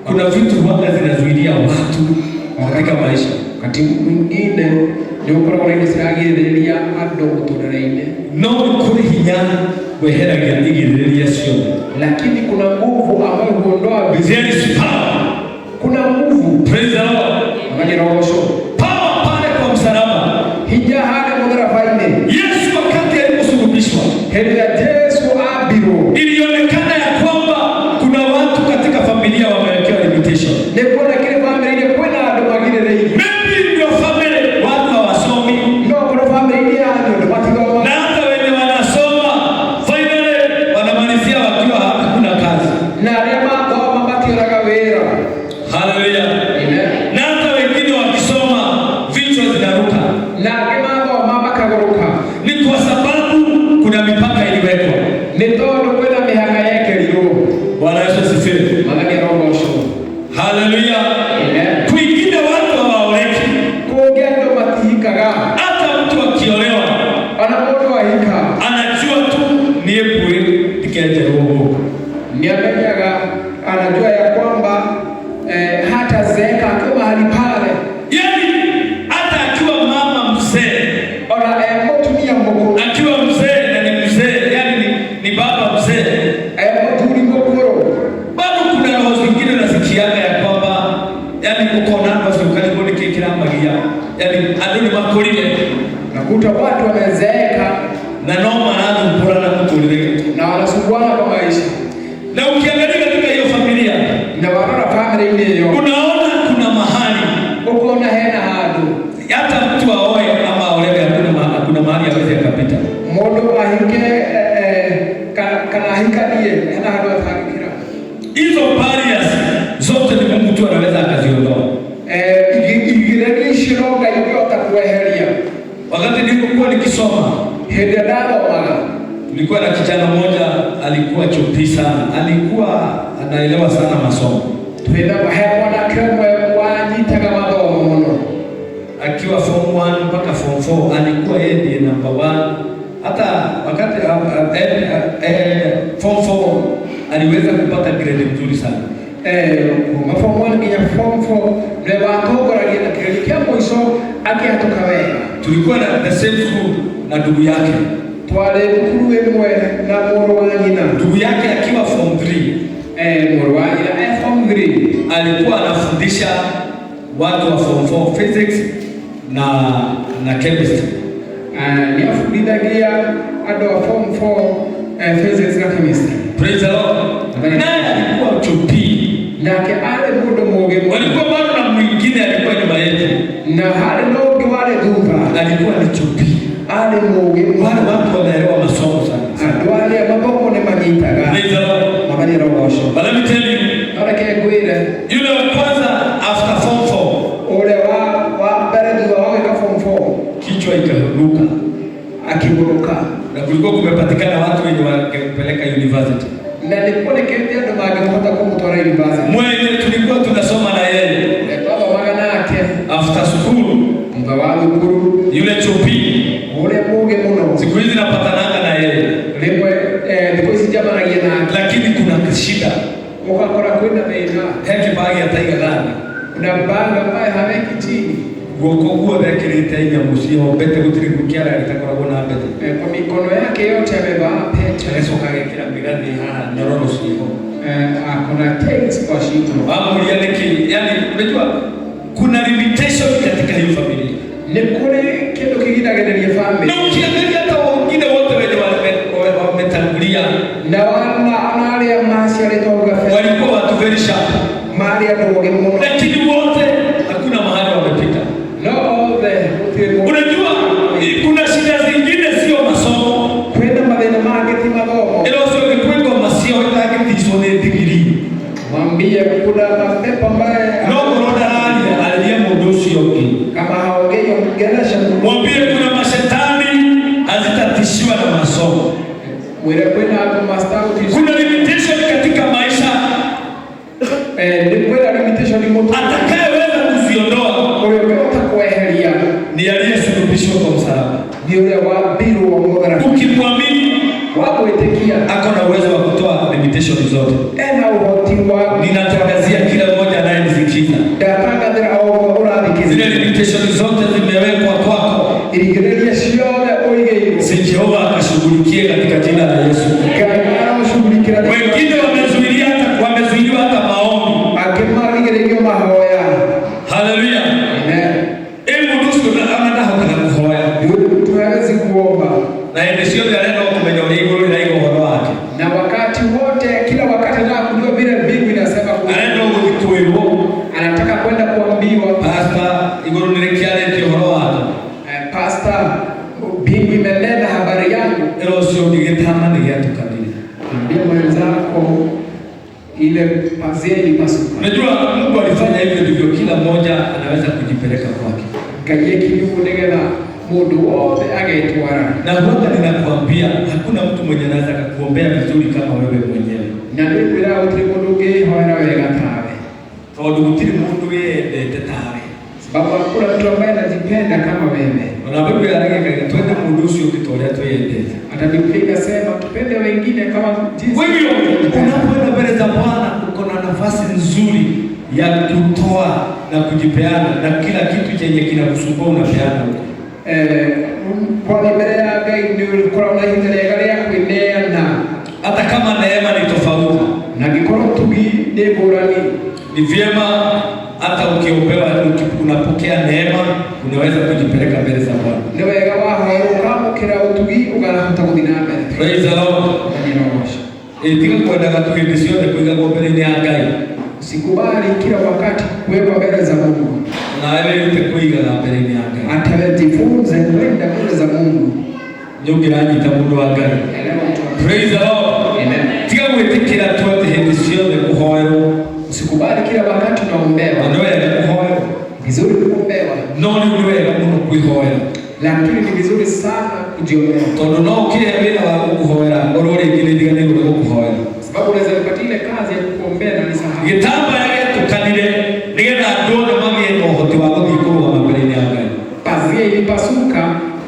kuna vitu huwa zinazuilia watu katika maisha. Wakati mwingine nĩ ũkoragwo na indo ciragirĩrĩria andũ mũtũrĩre-inĩ, no kũrĩ hinya weheragia igirĩrĩria ciothe, lakini kuna nguvu ambayo huondoa there is power. Kuna nguvu. Praise the Lord. Power pale kwa msalaba. Hinya hale msalabani. Yesu wakati aliposulubishwa, heri ya Yesu abiro, ilionekana ya kwamba kuna watu katika familia wamewekewa limitation. Ni kuna kile familia ile kuna ndo magine leo. Maybe your family watu hawasomi. No, kuna familia ndio watu na hata wenye wanasoma finally wanamalizia wakiwa hakuna kazi. Na lema kwa mabati rakawera. Hallelujah. Amen. Na hata wengine wakisoma vichwa zinaruka. Na kama kwa mama kagoroka. Ni kwa sababu kuna mipaka iliwekwa. Ni todo kwenda mihanga yake leo. Bwana Yesu asifiwe. Malaki roho sho. Hallelujah. Amen. Kuingine watu hawaoleki. Kuongea ndo matihikaga. Hata mtu akiolewa anapotoa hika anajua tu ni epue tikete roho. Niamenyaga anajua ya kwamba hata zeeka akiwa mahali pale. Yaani hata akiwa mama mzee, ona motumia mbogo akiwa mzee na ni mzee, yaani ni baba mzee, motuli mbogo, bado kuna roho zingine nasikiaga ya kwamba yaani uko na basi ukalipo ni kile magia, yaani aduni makolile nakuta watu wamezeeka na noma na mbora na kutulile na wanasumbuana kwa maisha. Na ukiangalia katika hiyo familia na wanaona familia ile hiyo, unaona kuna mahali ukoona hena hadu, hata mtu aoe ama aolewe hakuna mahali aweze akapita. Modo ahike kana ahikanie hena hadu atakira. Hizo barriers zote ni Mungu tu anaweza akaziondoa. Igirani shiroga yota kueheria. Wakati nilipokuwa nikisoma nilikuwa na kijana mmoja alikuwa chopi sana, alikuwa anaelewa sana masomo. Akiwa form 1 mpaka form 4 alikuwa yeye ndiye number 1. Hata wakati form 4 aliweza kupata grade nzuri sana. Form 1 ni form 4 ndio watogora grade kia mwisho akiatoka wewe. Tulikuwa na the same school na ndugu yake. Twale mkuru wemwe na moro wa nyina. Ndugu yake akiwa form 3. Moro wa nyina form 3 alikuwa anafundisha watu wa form 4 physics na chemistry. Ni afundishagia ado wa form 4 physics na chemistry. Praise the Lord. Naye alikuwa chopi. Nake ale mudo moge. Walikuwa bado na mwingine alikuwa nyuma yetu. Na hali noge wale duva. Alikuwa ni chopi. Ale moge. Wale watu wanaelewa masomo sana. Wale maboko ne magitaga. Praise the Lord. Mabani rogosho. But let me tell you. Nake gwire. Yule wa kwanza after form 4. Ule wa mbele ndio wao ka form 4. Kichwa ikaruka. Akiburuka. Na kulikuwa kumepatikana watu wenye wangepeleka university. Na nilikuwa nikiambia ndo mageuka kumtoa university. Mwenye tulikuwa tunasoma na yeye. Baba magana yake After school. Mbawalu guru. Yule chopi. Ule muge muno. Siku hizi napatananga na yeye. Lemwe ndipo sijama na yena. Lakini kuna shida. Ukakora kwenda meina. Heki bagi ya taiga gani? Kuna banga ambaye haweki chini. Guoko dhekiri taiga musio bete gutiri kukiara alitakora bona bete. Kwa mikono yake yote amevaa pete. Yesu kagekira migani ha nyororo sio. kuna tags kwa shingo. Yani unajua kuna limitation katika hiyo familia. Ni kule kitu kingine kinaendelea family. Na ukiangalia hata wengine wote wametangulia na wale masi alitoka walikuwa watu very sharp. Mahali hapo mmoja. Lakini wote hakuna mahali wamepita. Unajua kuna shida zingine sio masomo. Kwenda madeni market madogo. Ilo sio kikweko masio hata kisone degree. Mwambie kuna mapepo ambaye no corona aliye modoshi yoki. Kama haongei ongelesha. Mwambie kuna mashetani hazitatishiwa na masomo. Wewe kwenda hapo master. Kuna limitation katika maisha. Ni kwenda limitation ni mtu atakayeweza kuziondoa. Kwa hiyo utakuehelia ni aliyesulubishwa kwa msalaba. Ndio yule wa biru wa Mungu. Ukimwamini wako itekia ako na uwezo wa kutoa limitation zote. Na uhoti wako ninatangazia kila mmoja anayenisikiliza. Datanga dira au urabiki. Zile limitation zote zimewekwa kwako. Iligerelia shiona oige. Si Jehova akashughulikie katika jina la Yesu. Wengine wamezuiliwa hata maombi. Akimaligerelia mahoya. Haleluya. Amen. Hebu nusu na anataka kuhoya. Tuwezi kuomba. Na ndio sio ndio kumenya ulingo na iko horo wake. Na wakati wote kila wakati na kujua vile Biblia inasema anaenda ukituwepo. Anataka kwenda kuambiwa pastor igoro nirekiale ndio horo wake. Pastor Biblia imenena habari yangu. Ilo sio ningetama ningetukadili. Ndio mwenzako ile pazia ilipasuka. Unajua Mungu alifanya hivyo ndivyo kila mmoja anaweza kujipeleka kwake. Kaje kidogo ndegera mundu wote agetwara. Na huwa ninakwambia hakuna mtu mwenye anaweza kukuombea vizuri kama wewe mwenyewe. Na ndio bila utri mundu hoera wega tawe. Tondũ gũtirĩ mũndũ wĩendete tawe. Sababu hakuna mtu ambaye anajipenda kama wewe. Na Biblia inasema twende mundu ucio ukitoria twendete. Hata Biblia inasema tupende wengine kama jinsi. Kwa hivyo unapoenda mbele za Bwana uko na nafasi nzuri ya kutoa na kujipeana na kila kitu chenye kinakusumbua unapeana huko. Kwa mbele ya Ngai ndio kuna unaendelea ya kuineana. Hata kama neema ni tofauti. Na kikoro tugi ni borani. Ni vyema hata ukiombewa unapokea neema unaweza kujipeleka mbele za Bwana. Ndio wega wao kama kila utugi ugakuta kudina mbele. Praise the Lord. Ndio kwenda katuende sio kuiga mbele ni Ngai. Usikubali kila wakati kuwekwa mbele za Mungu. Na wewe utakuiga mbele ni Ngai. Atajifunza kwenda mbele za Mungu. Nyongeraji tamundo wa Ngai. Praise the Lord. Amen. Tika kuitikira tuate hindi sio kuhoyo. Usikubali kila wakati unaombewa. Ndio ya kuhoyo. Vizuri kuombewa. No ni wewe kama kuhoyo. Lakini ni vizuri sana kujiombea. Tondo no kile bila wa kuhoya, orore kile digane ngo kuhoya. Sababu unaweza kupata ile kazi ya kuombea na nisahau. Gitamba yake tukanile, nigenda ndone mage no hoti wa kuthikuru wa mbele ni Ngai. Pazia ilipasuka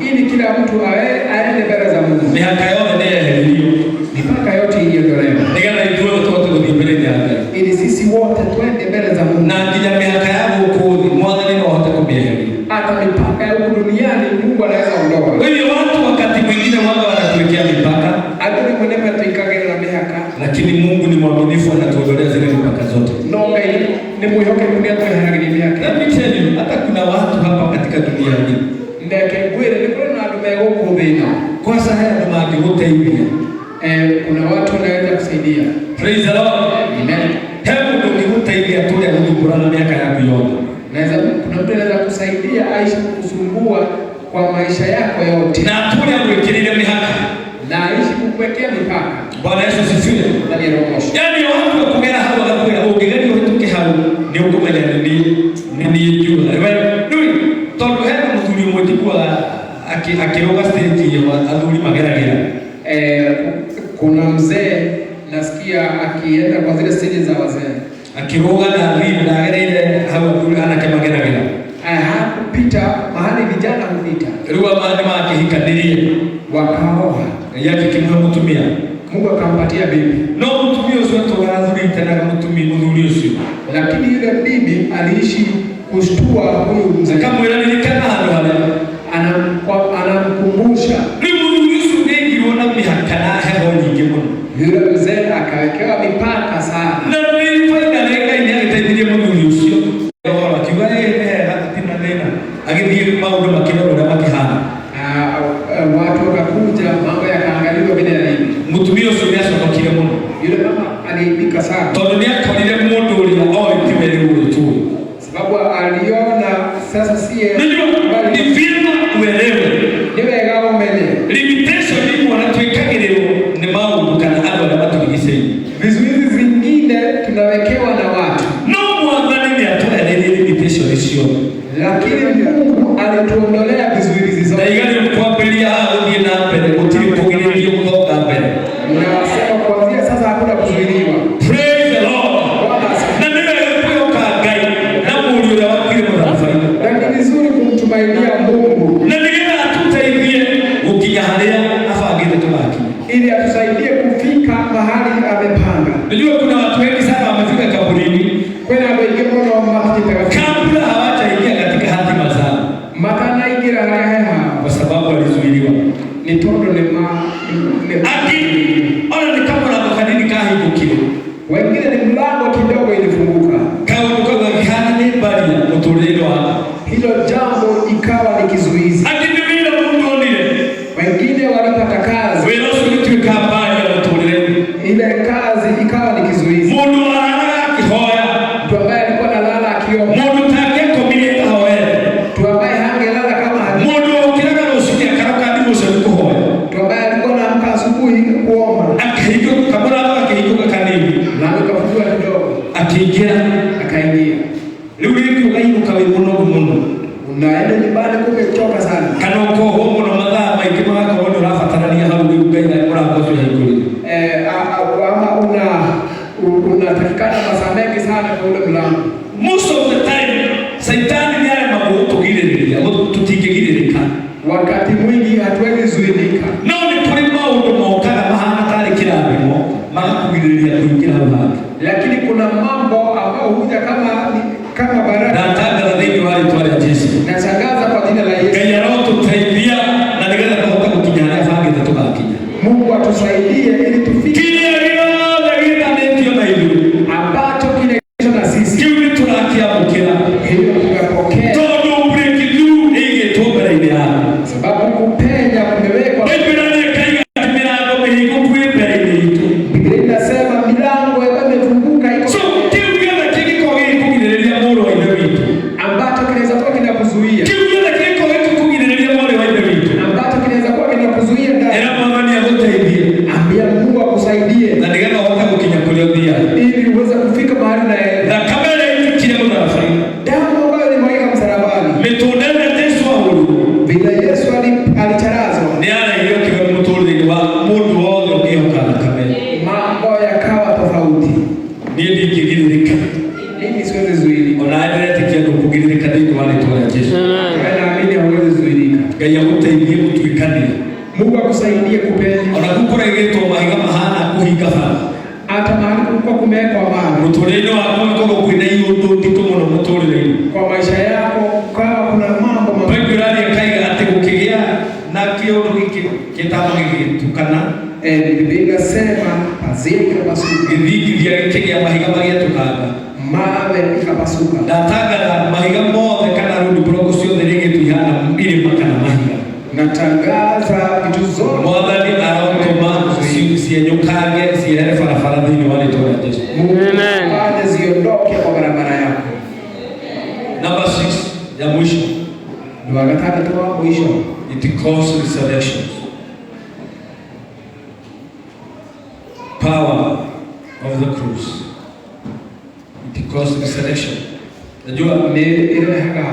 ili kila mtu aende mbele za Mungu. Mihaka yote ndio mipaka yote iliondolewa. Nigenda ijue watu kuthi mbele ni Ngai. Ili sisi wote twende mbele za Mungu. Na nginya mihaka yako kuthi mwathani no hote kubieheri. Hata mipaka ya duniani Mungu anaweza ondoa. Kwa hiyo watu wakati mwingine wao wanatuwekea mipaka, hadi mwenyewe tuikagera na mihaka, lakini Mungu ni mwaminifu anatuondolea zile mipaka zote. Nonga ni muyoke dunia tu hanagira mihaka. Na mimi hata kuna watu hapa katika dunia hii. Ndeke gwere ni kuna ndu mego kubina. Kwa sababu haya ndio hivi. Kuna watu wanaweza kusaidia. Praise the Lord. Amen. Hebu ndio hivi atoe kukurana miaka yako yote. Naweza kuna mtu anaweza kusaidia aishi kukusumbua kwa maisha yako yote. Na tuli amwekilile mihaka. Na aishi kukuwekea mipaka. Bwana Yesu asifiwe. Ndani ya roho. Yaani watu wakugera hapo wakakwenda ugegani utoke hapo ni ukomenya ni juu. Wewe ndio tondo hapa mtu mmoja kwa akiroga stage ya adhuri mageragera. Kuna mzee nasikia akienda kwa zile stage za wazee. Akiroga na vipi na ile hapo anakemageragera. Hakupita mahali vijana hupita. Ruwa maana akihikadirie wakaoa yake kimwe mtumia. Mungu akampatia bibi. No mtumia usio torazuri tena mtumia mzuri usio. Lakini yule bibi aliishi kushtua huyu mzee. Kama inaonekana halo anamkumbusha. Ni mzuri usio ndio na mihakana hapo nyingi mno. Yule mzee akawekewa mipaka aliona sasa sie ni vyema uelewe ni wega umenye limitation ni wanatuwekagireo ni maundu kana ando na watu wengine. Vizuizi vingine tunawekewa na watu. No mwanzani ni atoa ile limitation sio. Lakini Mungu alituondolea vizuizi zote. Na igani mkwambelia hadi na mbele utili kugilia kutoka mbele. Nasema kuanzia sasa hakuna kuzuiliwa. Praise the Lord. Na ndio kwa kagai na Mungu ndio wakili mtafanya. Lakini vizuri kumtumainia Mungu. Na ndio atutaidhie ukijahalia afagile tubaki. Ili atusaidie kufika mahali amepanga. Unajua kuna watu wengi sana wamefika kaburini. Kwenda wengine wao kabla hawajaingia katika hatima zao. Makana ingira haya kwa sababu walizuiliwa. Ni tondo ni ona ni kama na kanini kahi kukio. Wengine ni mlango kidogo ilifunguka. Kauduka kwa kihani bali mtolelo hapa. Hilo jambo ikawa ni kizuizi. Akidimila Mungu onile. Wengine walipata kazi. Wewe usitwe kabali ya mtolelo. Ile kazi ikawa ni kizuizi. Mungu analala kihoya. Mtu ambaye alikuwa analala akiomba. Mungu take komileta hoya. Mtu ambaye hangelala kama hadi. Mungu kila usiku akaruka hadi usiku hoya. Mtu ambaye alikuwa anaamka asubuhi kuomba. Akaiko kabla akaiko kanini. Na akafungua kidogo. Akiingia akaingia. Leo hivi ukainuka wewe Mungu. Unaenda nyumbani kumetoka sana. Kana uko homo na madhaa maiki maka wano rafatarania hau ni ugaida kura koso ya ikuli. Ama unatakikana masaa mengi sana kwa ule mlango. Most of the time Saitani ni yale mambo utogirereka, tutigirereka. Wakati mwingi hatuwezi zuilika. No ni tulima udomoka mahana tale kila bimo, makugirereka kuingia hapa. Lakini kuna mambo ambayo huja kama baraka. Na tanga ndio wale tu wale Yesu. Nashangaza kwa jina la Yesu. Kaya roho tutaibia na ndigana kwa kukijana fange kutoka akija. Mungu atusaidie ili tufike. Kile ndio na hilo. Ambacho kile na sisi. Kiwi tunakia mkela. Hilo tunapokea. Todo breakthrough ige tobera ile hapo. Sababu kupenya kumewekwa. Biblia inakaiga milango mihigo kuipera ile hiyo. Biblia inasema milango imefunguka iko. So kiwi na kiko hii kugirelea moro wa ile vitu. Ambacho kinaweza kuwa kinakuzuia. Kiwi na kiko hii kugirelea moro wa ile vitu. Ambacho kinaweza kuwa kinakuzuia ndani. Era mama ni akusaidie. Ambia Mungu akusaidie. Na ndigana wakati ukinyakulia dia. Ili uweze kufika mahali na yeye. Na kamera hii kile mtu anafanya. Damu ambayo ilimwagika msalabani. Metodele Yesu huru. Bila Yesu alicharazwa. Ni ala hiyo kiwa mtoli wa mundu wote ukioka na kamera. Mambo yakawa tofauti. Ndiye kigirika. Mimi siwezi zuilika. Unaendelea tikia kugirika ndio wale tu wa Yesu. Naamini hauwezi zuilika. Kaya utaingia mtu ikani. Mungu akusaidie kupenda. Unakukura yetu mahiga mahana kuhiga fana. Hata mahali kulikuwa kumewekwa maana. Mtolelo wako kwa kuina hiyo ndio ndiko mwana mtolelo. Kwa maisha yako kama kuna mambo Biblia inakaiga ate kukigia na kio hiki kitabu hiki tukana. Biblia inasema pazia ikapasuka. Gidigi vya kigia mahiga magia tukaga. Mawe ikapasuka. Dataga na mahiga moja kana rudi progression derege tuhana mbili makana mahiga. Natangaza vitu zote. Mwadhani arotoma siyenyukage siyehere farafara dhini wale tu wa Yesu. Amen. Baada ziondoke kwa barabara yako. Number 6 ya mwisho. Ndio akataka toa mwisho. It causes resurrection. Power of the cross. It causes resurrection. Najua ile haka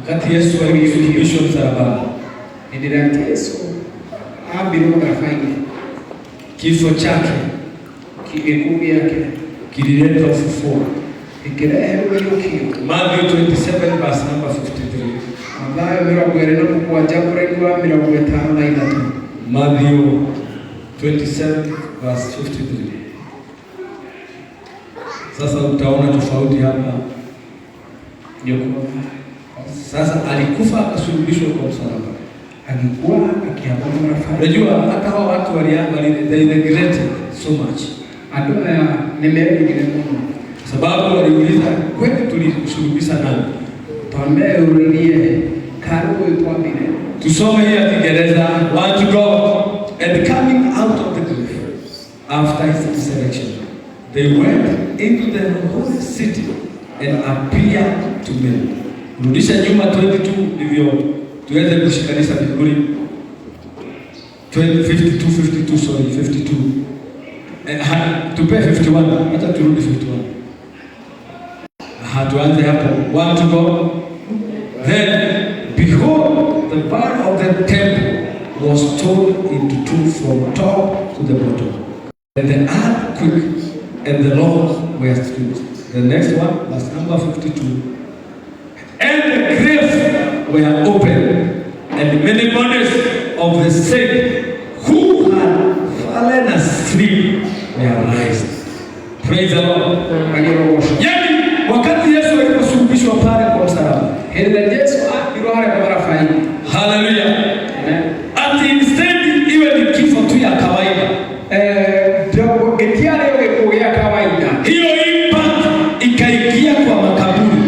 wakati Yesu alisulubishwa msalabani. Ndiye Yesu abiro kafanya Kifo chake kiekumu yake kilileta ufufuo. Ikirehe ukio. Matthew 27 verse number 53. Ambayo mirongo irindwi kwa jambo regwa mirongo itano na itatu. Matthew 27 verse 53. Sasa utaona tofauti hapa. Sasa alikufa akasulubishwa kwa msalaba. Alikuwa akiamua marafiki. Unajua hata hao watu walianga they regretted so much. Adoa nimeregea Mungu. Sababu waliuliza kwani tulisulubisha nani? Tuambie urudie karibu kwa mimi. Tusome hii ya Kiingereza. Want to go and coming out of the grave after his resurrection. They went into the holy city and appeared to men. Rudisha nyuma 22 ndivyo tuweze kushikanisha vizuri. 52 sorry 52. Tupe 51, hata turudi 51. Tuanze hapo. 1 to go. Then behold, the bar of the temple was torn into two from top to the bottom, and the earth quaked, and the Lord were split. The next one, verse number 52. And the graves were opened, and many bodies of the saints who had fallen asleep were raised. Praise the Lord. Yani, wakati Yesu aliposulubishwa pale kwa msalaba, hallelujah. Ati instead iwe ni kifo tu ya kawaida. Hiyo impact ikaikia kwa makaburi.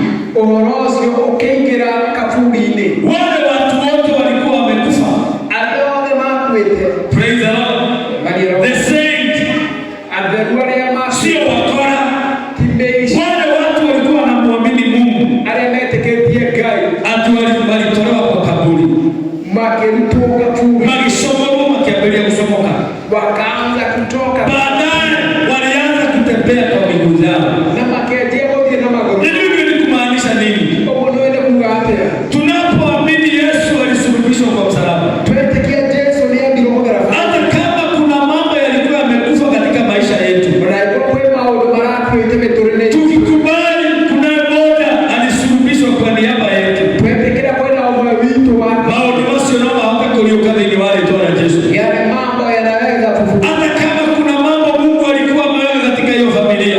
Wale watu wote walikuwa wamekufa. Praise the Lord. The saint. Sio wakora. Wale watu walikuwa wanamwamini Mungu. Ati walitolewa kwa kaburi. Makisomo makiabelia kusomoka. Wakaanza kutoka. Baadaye walianza kutembea kwa miguu zao. Nini kumaanisha nini? Tunapoamini Yesu alisulubishwa kwa msalaba, hata kama kuna mambo yalikuwa yamekufa katika maisha yetu, tukikubali kuna mmoja alisulubishwa kwa niaba yetu, maono sio na hata kuliokadhi wale toa Yesu. Hata kama kuna mambo Mungu alikuwa ameweka katika hiyo familia,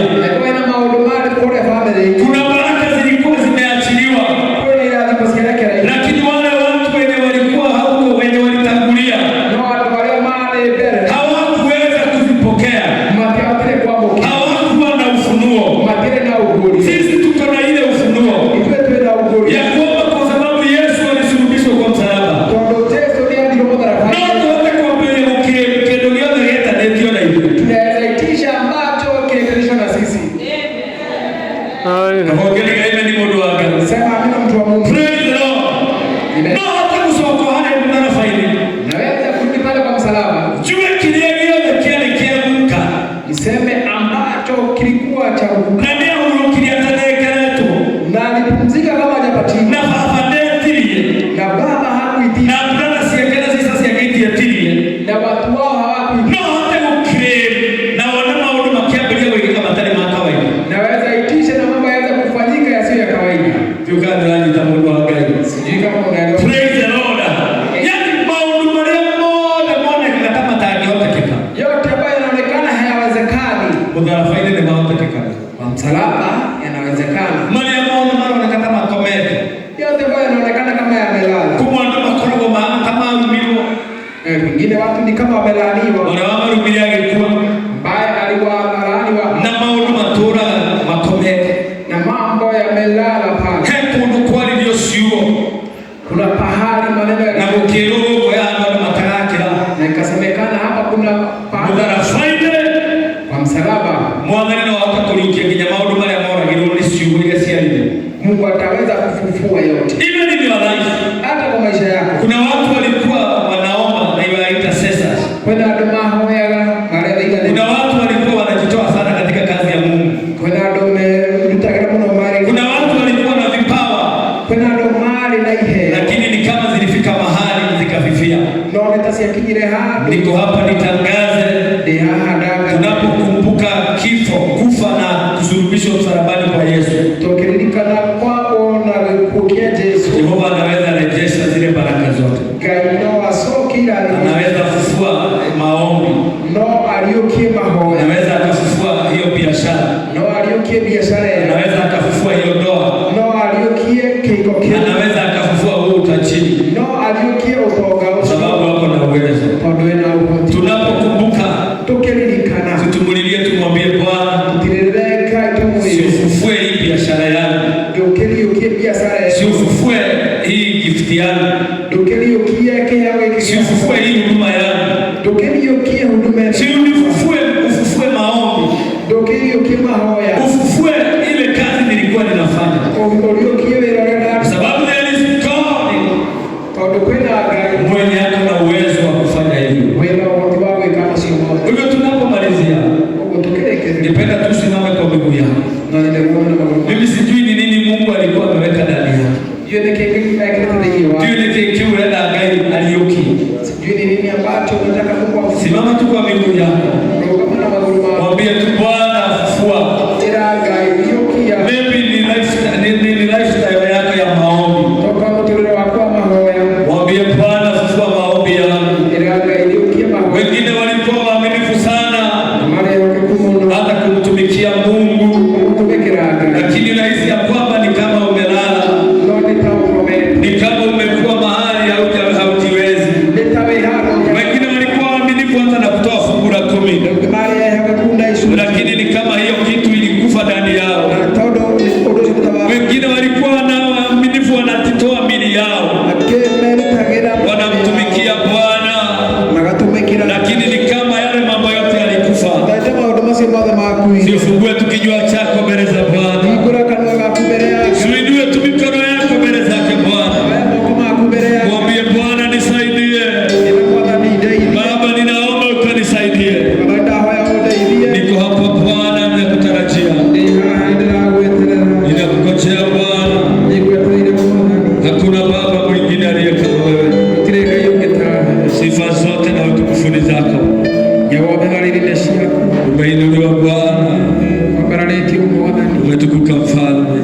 kuna baraka zilikuwa zimeachiliwa, lakini wale watu wenye walikuwa hauko, wenye walitangulia, hawakuweza kuzipokea, hawakuwa na ufunuo. Sisi tuko na ile ufunuo ya kwamba kwa sababu Yesu alisulubishwa kwa msalaba, Mungu ataweza kufufua yote. Hata kwa maisha yako. Kuna watu walikuwa wanaomba na iwa intercessors. Kuna watu walikuwa wanajitoa sana katika kazi ya Mungu. Kuna watu walikuwa na vipawa, lakini ni kama zilifika mahali zikafifia. Niko hapa nitangaze, tunapokumbuka kifo, kufa na kusulubishwa msalabani kwa Yesu, Yehova anaweza rejesha zile baraka zote. Anaweza kufufua maombi. Anaweza akafufua hiyo biashara. Anaweza akafufua hiyo ndoa. Anaweza akafufua huo utajiri. Sababu wako na uwezo. Tunapokumbuka, tutumulilie, tumwambie Bwana, usifufue hii biashara yangu, usifufue hii gift yangu, usifufue hii huduma yangu, ufufue maombi, ufufue ile kazi nilikuwa ninafanya. Sijui ni kingine kinachotakiwa. Sijui ni kingine unaenda Ngai aliyoki. Sijui ni nini ambacho unataka Mungu afanye. Simama tu kwa miguu yako. Mwambie tu Bwana fufua. Maybe ni lifestyle yako ya maombi. Mwambie Bwana fufua maombi yangu. Wengine walikuwa waaminifu sana hata kumtumikia Mungu, lakini nahisi ya kwamba ni kama umelala, ni kama umekuwa mahali haujiwezi. Wengine walikuwa waaminifu hata na kutoa fungu la 10, lakini ni kama hiyo kitu ilikufa ndani yao. Wengine walikuwa waaminifu wanatoa mili yao, wanamtumikia Bwana, lakini ni kama yale mambo yote yalikufa. Sifungue tu kinywa chako mbele za Bwana. Suinue tu mikono yako mbele zake Bwana. Mwambie Bwana nisaidie. Baba ninaomba ukanisaidie. Niko hapa Bwana ninakutarajia. Ninakungojea Bwana. Hakuna baba mwingine aliye kama wewe. Sifa zote na utukufu ni zako. Umeinuliwa Bwana. Umetukuka Mfalme.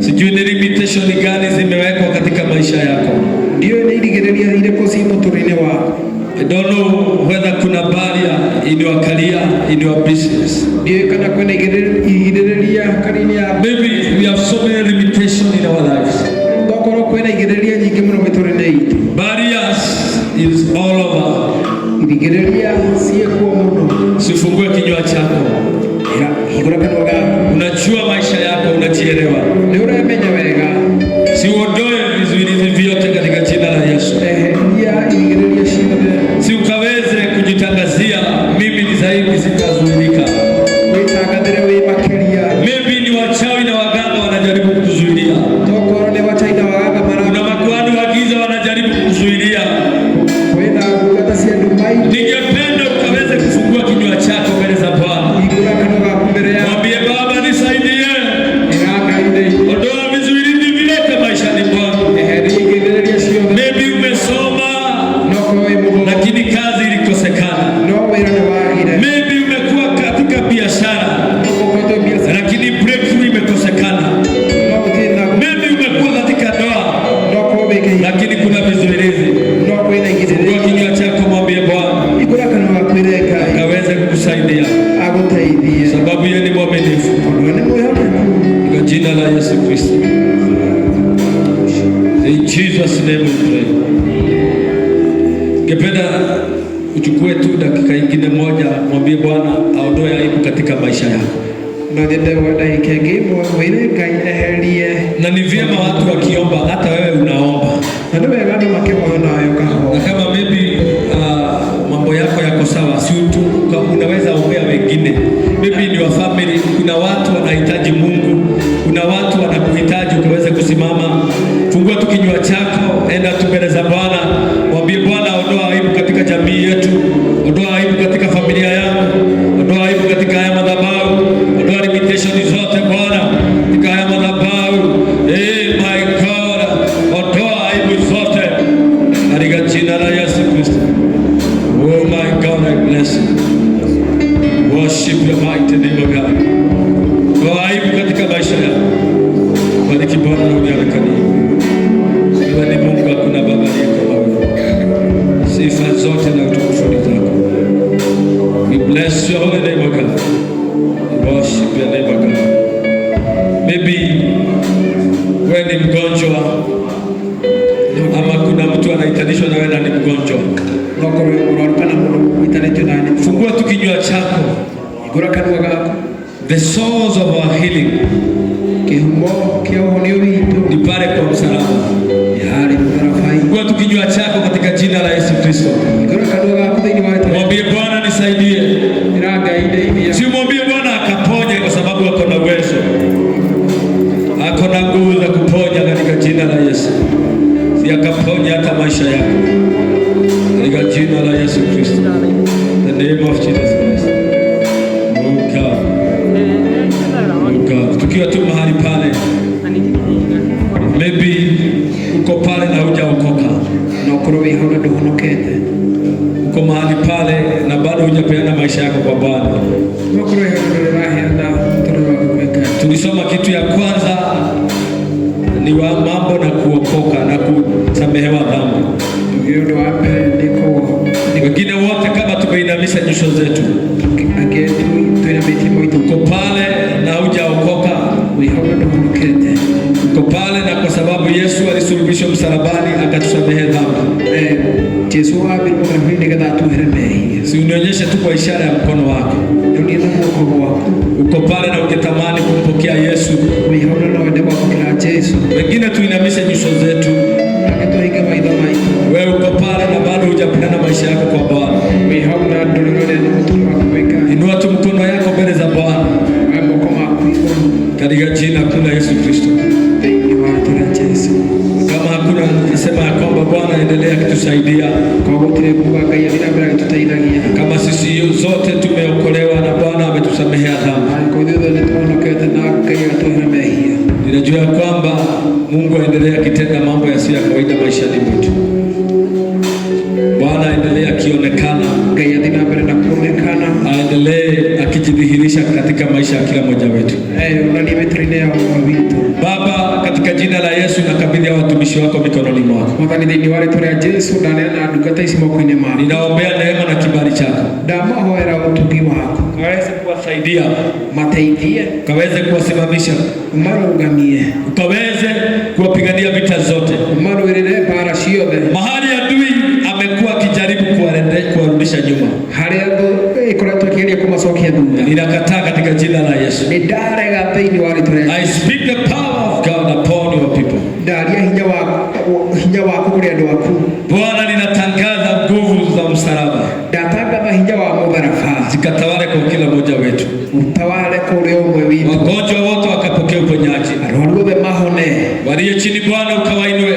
Sijui ni limitation gani zimewekwa katika maisha yako. I don't know whether kuna barrier in your career, in your business. Maybe we have so many limitations in our lives. Barriers is all over. Sifungue kinywa chako. Unajua maisha yako, unajielewa. Si uondoe vizuizi vyote katika jina la Yesu. Si ukaweze kujitangazia mimi ni zaidi sitazuilika. Maybe ni wachawi na waganga wanajaribu kukuzuilia. Kuna makuhani wa giza wanajaribu kukuzuilia. Ningependa ukaweze kufungua kinywa chako mbele za Bwana. Mwambie Baba nisaidie. Ondoa vizuizi vilete maishani mwangu. Maybe umesoma lakini kazi ilikosekana. Maybe umekuwa katika biashara lakini breakthrough imekosekana. Maybe umekuwa katika ndoa lakini kuna vizuizi. Fungua kinywa chako mwambie Bwana akaweze kukusaidia, sababu yeye ni mwaminifu. Kwa jina la Yesu Kristo. In Jesus name we pray. Ngependa uchukue tu dakika ingine moja mwambie Bwana aondoe aibu katika maisha yako. Na ni vyema watu wakiomba, hata wewe unaomba. Na kama maybe mambo yako yako sawa, si tu unaweza ombea wengine. Maybe ni wa family, kuna watu wanahitaji Mungu, kuna watu wanakuhitaji ukaweze kusimama. Fungua tu kinywa chako, enda tu mbele za Bwana, mwambie Bwana ondoa aibu katika jamii yetu, ondoa aibu katika familia yangu, ondoa aibu katika haya madhabahu, ondoa limitation zote Bwana katika haya madhabahu. My God, ondoa aibu zote katika jina la Yesu Kristo. Oh my God, I bless you. Worship your mighty name of God. Ondoa aibu katika maisha yako. Bariki Bwana na unionekanie. Wewe ni Mungu, hakuna baba aliye kama wewe. Sifa zote na utukufu ni zako. We bless your holy name, God. We worship your name, God. Maybe wewe ni mgonjwa ama kuna mtu anahitajishwa na wewe ni mgonjwa. Fungua tu kinywa chako. The source of our healing ni pale kwa msalaba. Fungua tu kinywa chako katika jina la Yesu Kristo. Mwambie Bwana nisaidie. Si mwambie Bwana akaponye kwa sababu ako na uwezo. Ako na nguvu za kuponya katika jina la Yesu. Si akaponya hata maisha yako. Katika jina la Yesu Kristo. The name of Jesus Christ. Oh God. Tukiwa tu mahali pale, mambo na kuokoka na kusamehewa dhambi. Wengine wote kama tumeinamisha nyuso zetu, uko pale na hujaokoka, uko pale na kwa sababu Yesu alisulubishwa msalabani akatusamehe dhambi. Si unionyeshe tu kwa ishara ya mkono wako. Uko pale na ukitamani kumpokea Yesu. Wengine tuinamishe nyuso zetu. Wewe uko pale na bado hujapenda maisha yako kwa Bwana. Inua tu mkono yako mbele za Bwana. Katika jina la Yesu Kristo. Kama hakuna, nasema ya kwamba Bwana endelea kutusaidia. Kama sisi zote tumeokolewa na Bwana ametusamehea dhambi. Ninajua ya kwamba Mungu aendelea kitenda mambo yasiyo ya kawaida maishani mwetu. Bwana aendelea akionekana, aendelee akijidhihirisha katika maisha ya kila mmoja wetu. Baba, katika jina la Yesu nakabidhi watumishi wako mikononi mwako. Ninaombea neema na kibali chako. Kaweze kuwasaidia, kaweze kuwasimamisha, ukaweze kuwapigania vita zote. Mahali adui amekuwa akijaribu kuwarudisha nyuma, ninakataa katika jina la Yesu. I speak the power of God upon your people. Bwana, ninatangaza nguvu za msalaba zikatawale kwa kila mmoja wetu. Wagonjwa wote wakapokea uponyaji. Walio chini Bwana ukawainue.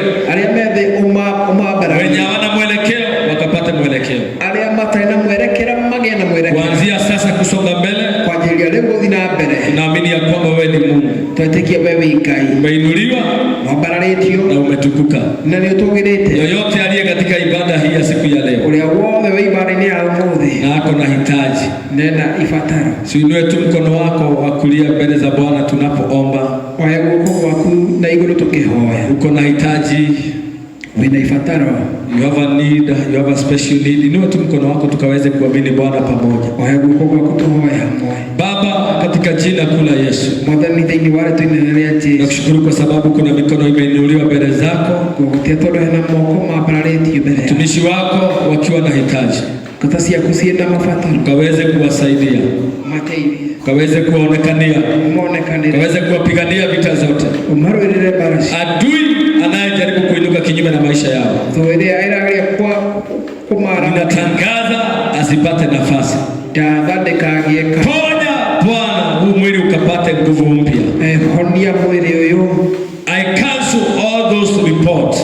Wenye hawana mwelekeo wakapata mwelekeo. Kuanzia sasa kusonga mbele, tunaamini ya kwamba wewe ni Mungu. Umeinuliwa na umetukuka. Yoyote aliye katika ibada hii ya siku ya leo na ako na hitaji, uinue tu mkono wako wa kulia mbele za Bwana tunapoomba. Uko na hitaji, you have a need, you have a special need. Inua tu mkono wako tukaweze kuamini Bwana pamoja. Baba, katika jina la Yesu, nakushukuru kwa sababu kuna mikono imeinuliwa mbele zako. Watumishi wako wakiwa na hitaji, kaweze kuwasaidia, kaweze kuonekania, kaweze kuwapigania vita zote. Adui anayejaribu kuinuka kinyume na maisha yao, ninatangaza asipate nafasi. Ponya Bwana, huu mwili ukapate nguvu mpya. I cancel all those reports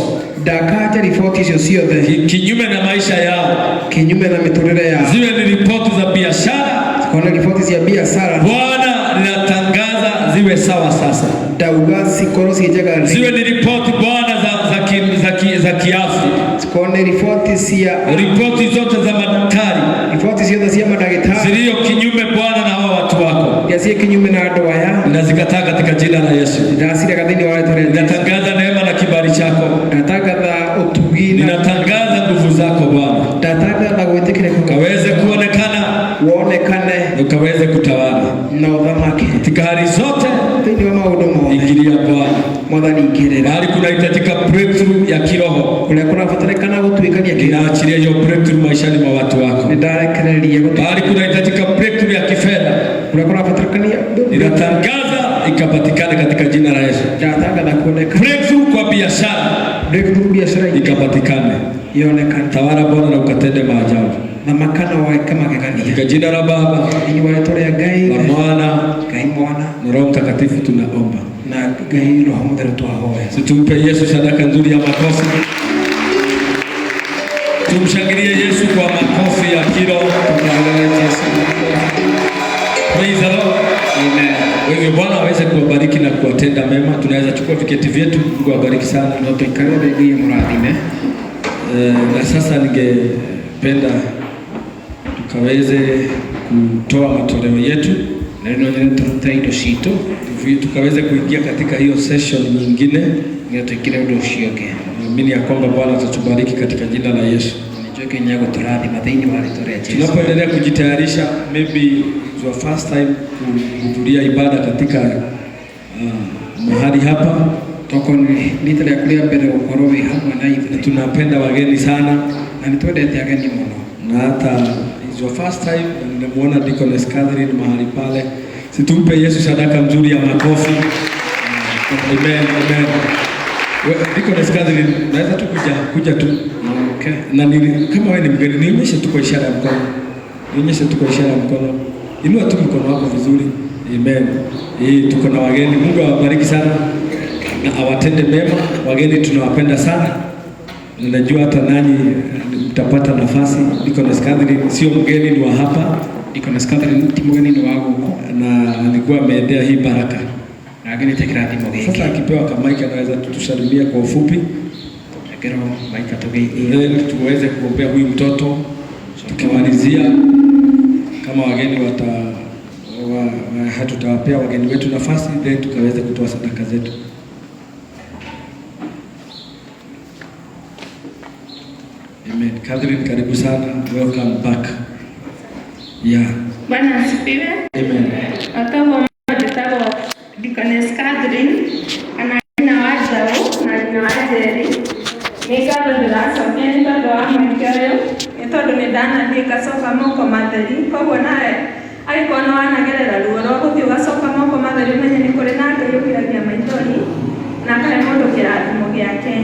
kinyume na maisha yao, ziwe ni ripoti za biashara. Bwana, ninatangaza ziwe sawa sasa. Ziwe ni ripoti Bwana za kiafya. Ripoti zote za madaktari zilio kinyume Bwana na hawa watu wako, ninazikataa katika jina la Yesu. Ninatangaza neema na kibali chako. Ninatangaza nguvu zako Bwana, kaweze kuonekana, ukaweze kutawala katika hali zote. Ingilia Bwana, mahali kunahitajika breakthrough ya kiroho, ninaachilia hiyo breakthrough maishani mwa watu wako. Mahali kunahitajika breakthrough ya kifedha, ninatangaza ikapatikane katika jina la Yesu. Breakthrough kwa biashara, ikapatikane. Tawala Bwana na ukatende maajabu. Katika jina la Baba, la Mwana, na Roho Mtakatifu tunaomba. Tumpe Yesu sadaka nzuri ya makofi. Tumshangilie Yesu kwa makofi ya kiroho. Praise the Lord. Amen. Wewe Bwana aweze kuwabariki na kuwatenda mema. Tunaweza chukua viketi vyetu. Mungu awabariki sana. Na sasa ningependa tukaweze kutoa matoleo yetu. neno turuta indo citu tukaweze kuingia katika hiyo session nyingine ndio tukire undo ucioke. Naamini ya kwamba Bwana atatubariki katika jina la Yesu. Nijoke nyago turathi mathaini wa rĩtwa rĩa Yesu. Tunapoendelea kujitayarisha, maybe it's your first time kuhudhuria ibada katika mahali hapa, toko nita rĩa kuria mbere gukorwo wi hamwe na ithuĩ. Tunapenda wageni sana na nitwendete ageni muno, na hata it's your first time na nimemuona Deaconess Catherine mahali pale. Situmpe Yesu sadaka mzuri ya makofi. Amen, amen. Deaconess Catherine, naweza tu kuja tu. Okay. Na kama wewe ni mgeni, nionyeshe tu kwa ishara ya mkono. Nionyeshe tu kwa ishara ya mkono. Inua tu mkono wako vizuri. Amen. Tuko na wageni. Mungu awabariki sana na awatende mema. Wageni tunawapenda sana. Ninajua hata nanyi mtapata nafasi. Deaconess Catherine sio mgeni, ni wa hapa. Deaconess Catherine ti mgeni, ni wa huko, na alikuwa ameendea hii baraka. Na ageni tekirati mgeni. Sasa akipewa kama maiki anaweza tutusalimia kwa ufupi. Kero maika tugei tuweze kuombea huyu mtoto. Tukimalizia kama wageni hatutawapea wageni wetu nafasi, then tukaweze kutoa sadaka zetu. Amen. Catherine, karibu sana. Welcome back. Yeah. Bwana asifiwe. Amen. Atawa mtatawa Deaconess Catherine anaina wajao na ina wajeri. Nikalo ndasa mimi ndo amekeo. Etodo ni dana ndika soka moko matheri. Kwa naye alikuwa anagerera ruo rwa guthio gacoka moko matheri menye ni kuri nake yukiragia maithori na kahe mundu kirathimo giake.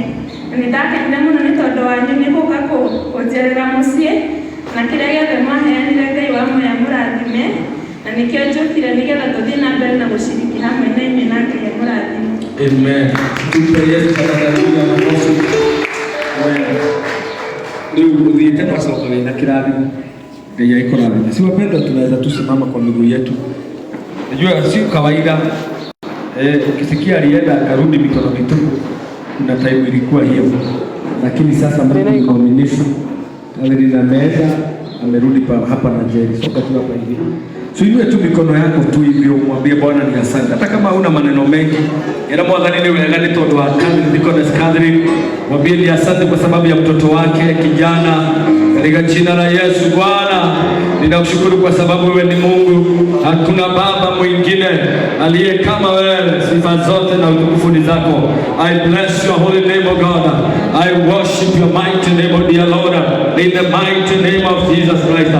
Ni ndakenire muno ni tondu wanyu ni guka kunjerera mucii na kiria giothe mwaheanire Ngai wa moya murathime, na nikio njukire nigetha tuthie na mbere na guciriki hamwe na inyuĩ na Ngai murathime. Amen. Tupe Yesu haleluya na makofi. Leo uthiite pasoka na kirathimo. Ngai aikorathime. Si wapendwa, tunaweza tusimama kwa miguu yetu. Najua si kawaida. Ukisikia alienda akarudi mikono mitupu, kuna time ilikuwa hiyo. Lakini sasa Mungu ni mwaminifu. Alina ameenda, amerudi hapa na Jerry. Soka tu hapa hivi. Tuinue tu mikono yako tu hivi, umwambie Bwana ni asante. Hata kama huna maneno mengi, era mwadhani ni wewe tondu wa Catherine, Deaconess Catherine, mwambie ni asante kwa sababu ya mtoto wake kijana. Katika jina la Yesu Bwana, ninakushukuru kwa sababu wewe ni Mungu. Hakuna baba mwingine aliye kama wewe. Sifa zote na utukufu ni zako. I bless your holy name, O God. I worship your mighty name, O dear Lord. In the mighty name of Jesus Christ.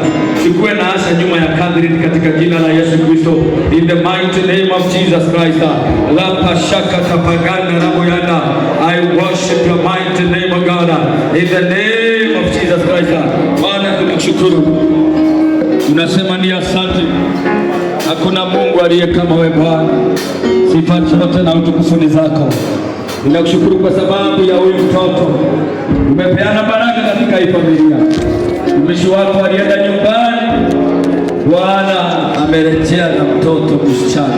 Chukue na asha nyuma ya Catherine katika jina la Yesu Kristo. In the mighty name of Jesus Christ. La pashaka tapagana na moyana. I worship your mighty name, O God. In the name of Jesus Christ. Bwana, tunakushukuru. Tunasema ni asante. Hakuna Mungu aliye kama wewe Bwana. Sifa zote na utukufu ni zako. Ninakushukuru kwa sababu ya huyu mtoto. Umepeana baraka katika hii familia. Mtumishi wako alienda nyumbani, Bwana amerejea na mtoto msichana.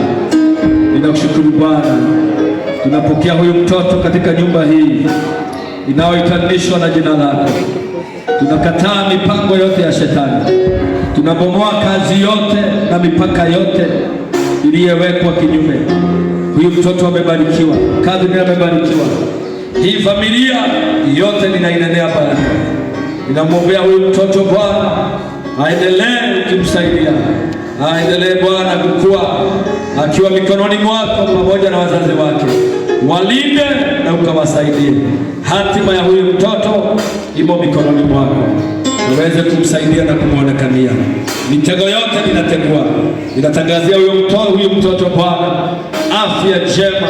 Ninakushukuru Bwana. Tunapokea huyu mtoto katika nyumba hii inayoitanishwa na jina lako. Tunakataa mipango yote ya shetani. Tunabomoa kazi yote na mipaka yote iliyowekwa kinyume. Huyu mtoto amebarikiwa, Catherine amebarikiwa. Hii familia yote ninainenea baraka. Ninamwombea huyu mtoto Bwana, aendelee kumsaidia. Aendelee Bwana kukua akiwa mikononi mwako pamoja na wazazi wake. Walinde na ukawasaidie. Hatima ya huyu mtoto imo mikononi mwako. Uweze kumsaidia na kumwonekania. Mitego yote ninategua. Ninatangazia huyu mtoto Bwana, afya njema,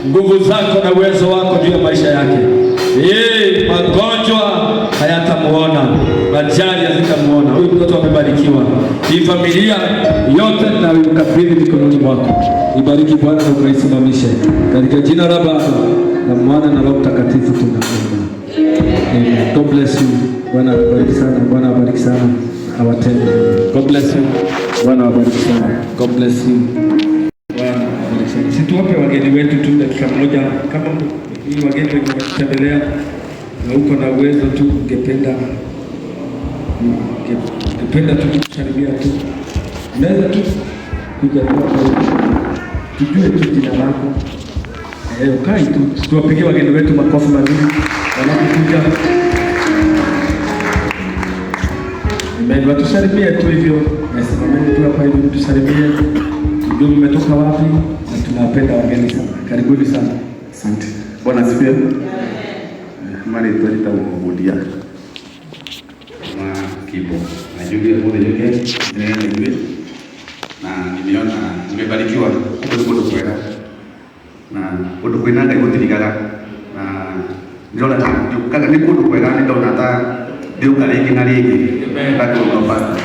nguvu zako na uwezo wako juu ya maisha yake. Magonjwa hayatamuona, majali hazitamuona. Huyu mtoto amebarikiwa. Hii familia yote na ukabidhi mikononi mwako. Ibariki Bwana na ukaisimamishe. Katika jina la Baba na Mwana na Roho Mtakatifu tunaomba. Amen. God bless you. Bwana awabariki sana. Bwana awabariki sana. Awatende. God bless you. Bwana awabariki sana. God bless you. Bwana awabariki sana. Situwape wageni wetu tu dakika moja, kama ni wageni wametembelea na uko na uwezo tu, ungependa tu kusalimia tu. Unaweza tu Kuja tujue tu jina lako. Ukai tu tuwapigie wageni wetu makofi mazuri wanapokuja. Amen. Watusalimie tu hivyo. Nasimameni tu hapa hivi tusalimie. Ndio mmetoka wapi na tunawapenda wageni sana. Karibuni sana. Asante. Bwana asifiwe. Mari tualita kubudia. Kipo. Na juge ndio na nimeona nimebarikiwa kutoka kwenda. Na kutoka kwenda ndio kutirigara. Na ndio kaka ni kutoka kwenda ndio nata ndio kaliki na ligi. Ndio tunapata.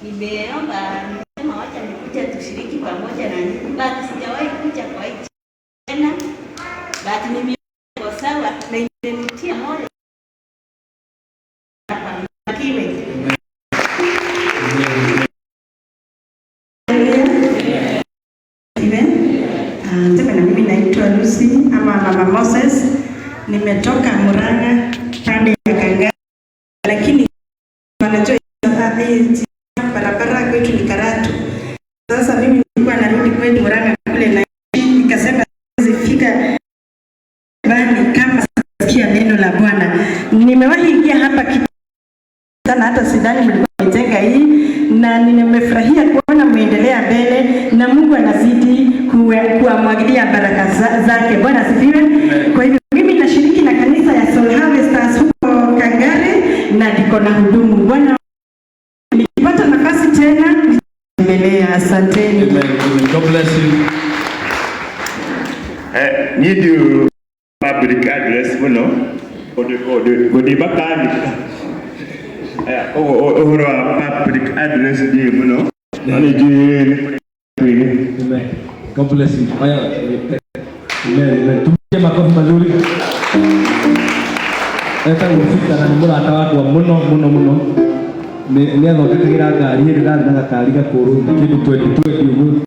Nimeomba nisema wacha nikuja tushiriki pamoja na nyinyi. Basi sijawahi kuja kwa hii tena. Basi nimeona sawa na imenitia moyo. Kiwe. Sema na mimi naitwa Lucy ama Mama Moses. Nimetoka Murang'a pande ya Kanga. Lakini wanajua barabara kwetu ni Karatu. Sasa mimi nilikuwa narudi kwetu Murang'a kule na nikasema zifika bani kama sikia neno la Bwana. Nimewahi ingia hapa sana hata sidhani mlikuwa mmejenga hii na nimefurahia kuona mmeendelea mbele na Mungu anazidi kuamwagilia baraka zake. Bwana asifiwe. Kwa hivyo mimi nashiriki na kanisa ya Soul Harvesters huko Kangare na niko na hudumu. Bwana nikipata nafasi tena niendelea. Asanteni. Amen. God bless you. Need you public address muno odi bakani public address di muno ani ji Amen. God bless you. Amen. Tumie makofi mazuri. Eta ufika na nimura atawa muno. Ni athondekagĩra ngari hĩndĩ ndathiaga kari Gakũũrũ kĩndũ 2020 ũguo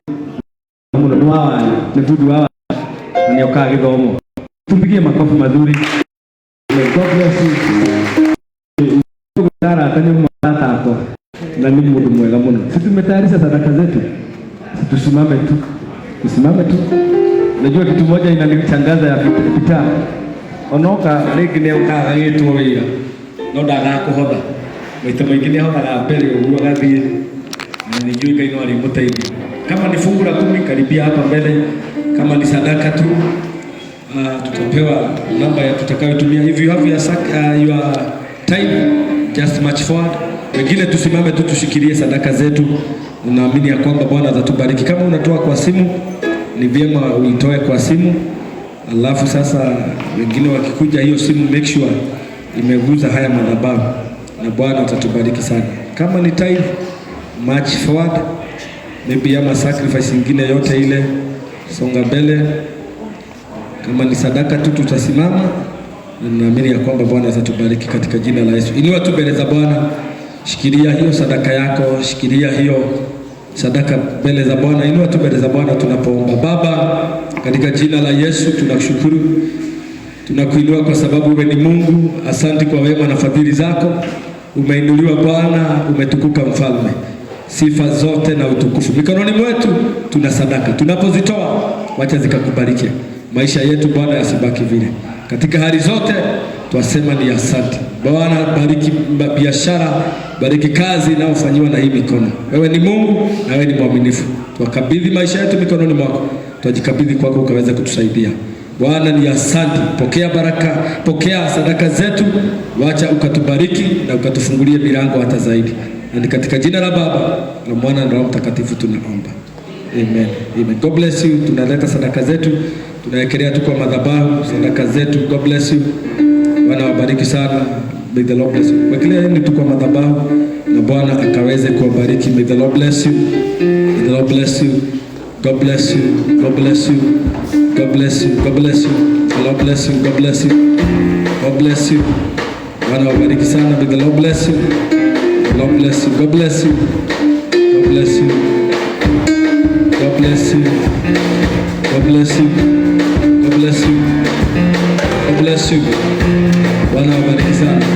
mũno nĩ wa nĩ bundi wa nĩ okaga gĩthomo. Tumpigie makofi mazuri. God bless you. Tarata ni mwatatako na ni mundu mwega muno. Sisi tumetayarisha sadaka zetu. Tusimame tu. Najua kitu moja inanichangaza ya pita. Onoka rĩngĩ nĩ ũkaga gĩtwo wĩra no ndaga kũhotha. Maita maingĩ nĩ ahotaga mbere ũguo agathiĩ na nijui Ngai no alimũteithia. Kama ni fungu la 10 karibia hapa mbele, kama ni sadaka tu tutapewa namba ya tutakayotumia. If you have your time just march forward. Wengine tusimame tu tushikilie sadaka zetu. Naamini ya kwamba Bwana atatubariki. Kama unatoa kwa simu ni vyema uitoe kwa simu. Alafu sasa wengine wakikuja hiyo simu make sure imeguza haya madhabahu na Bwana atatubariki sana. Kama ni tithe march forward, maybe ama sacrifice nyingine yote ile songa mbele. Kama ni sadaka tu tutasimama na naamini ya kwamba Bwana atatubariki katika jina la Yesu. Inua tu mbele za Bwana. Shikilia hiyo sadaka yako, shikilia hiyo sadaka mbele za Bwana. Inua tu mbele za Bwana tunapoomba. Baba, katika jina la Yesu tunakushukuru. Tunakuinua kwa sababu wewe ni Mungu. Asante kwa wema na fadhili zako. Umeinuliwa Bwana, umetukuka Mfalme. Sifa zote na utukufu mikononi mwetu tuna sadaka. Tunapozitoa wacha zikakubariki. Maisha yetu Bwana yasibaki vile. Katika hali zote twasema ni asante. Bwana, bariki biashara, bariki kazi inayofanywa na hii mikono. Wewe ni Mungu na wewe ni mwaminifu. Twakabidhi maisha yetu mikononi mwako. Twajikabidhi kwako ukaweza kutusaidia. Bwana ni asante. Pokea baraka, pokea sadaka zetu. Wacha ukatubariki na ukatufungulie milango hata zaidi. Na ni katika jina la Baba na Mwana na Roho Mtakatifu tunaomba. Amen. Amen. God bless you. Tunaleta sadaka zetu. Tunawekelea tu kwa madhabahu sadaka zetu. God bless you. Bwana wabariki sana. May the Lord bless you. Wekelea ni tu kwa madhabahu na Bwana akaweze kuwabariki. May the Lord bless you. May the Lord bless you. God bless you. God bless you. God bless you. God bless you. The Lord bless you. God bless you. God bless you. Bwana wabariki sana. May the Lord bless you. The Lord bless you. God bless you. God bless you. God bless you. God bless you. God bless you. God bless you. Bwana wabariki sana.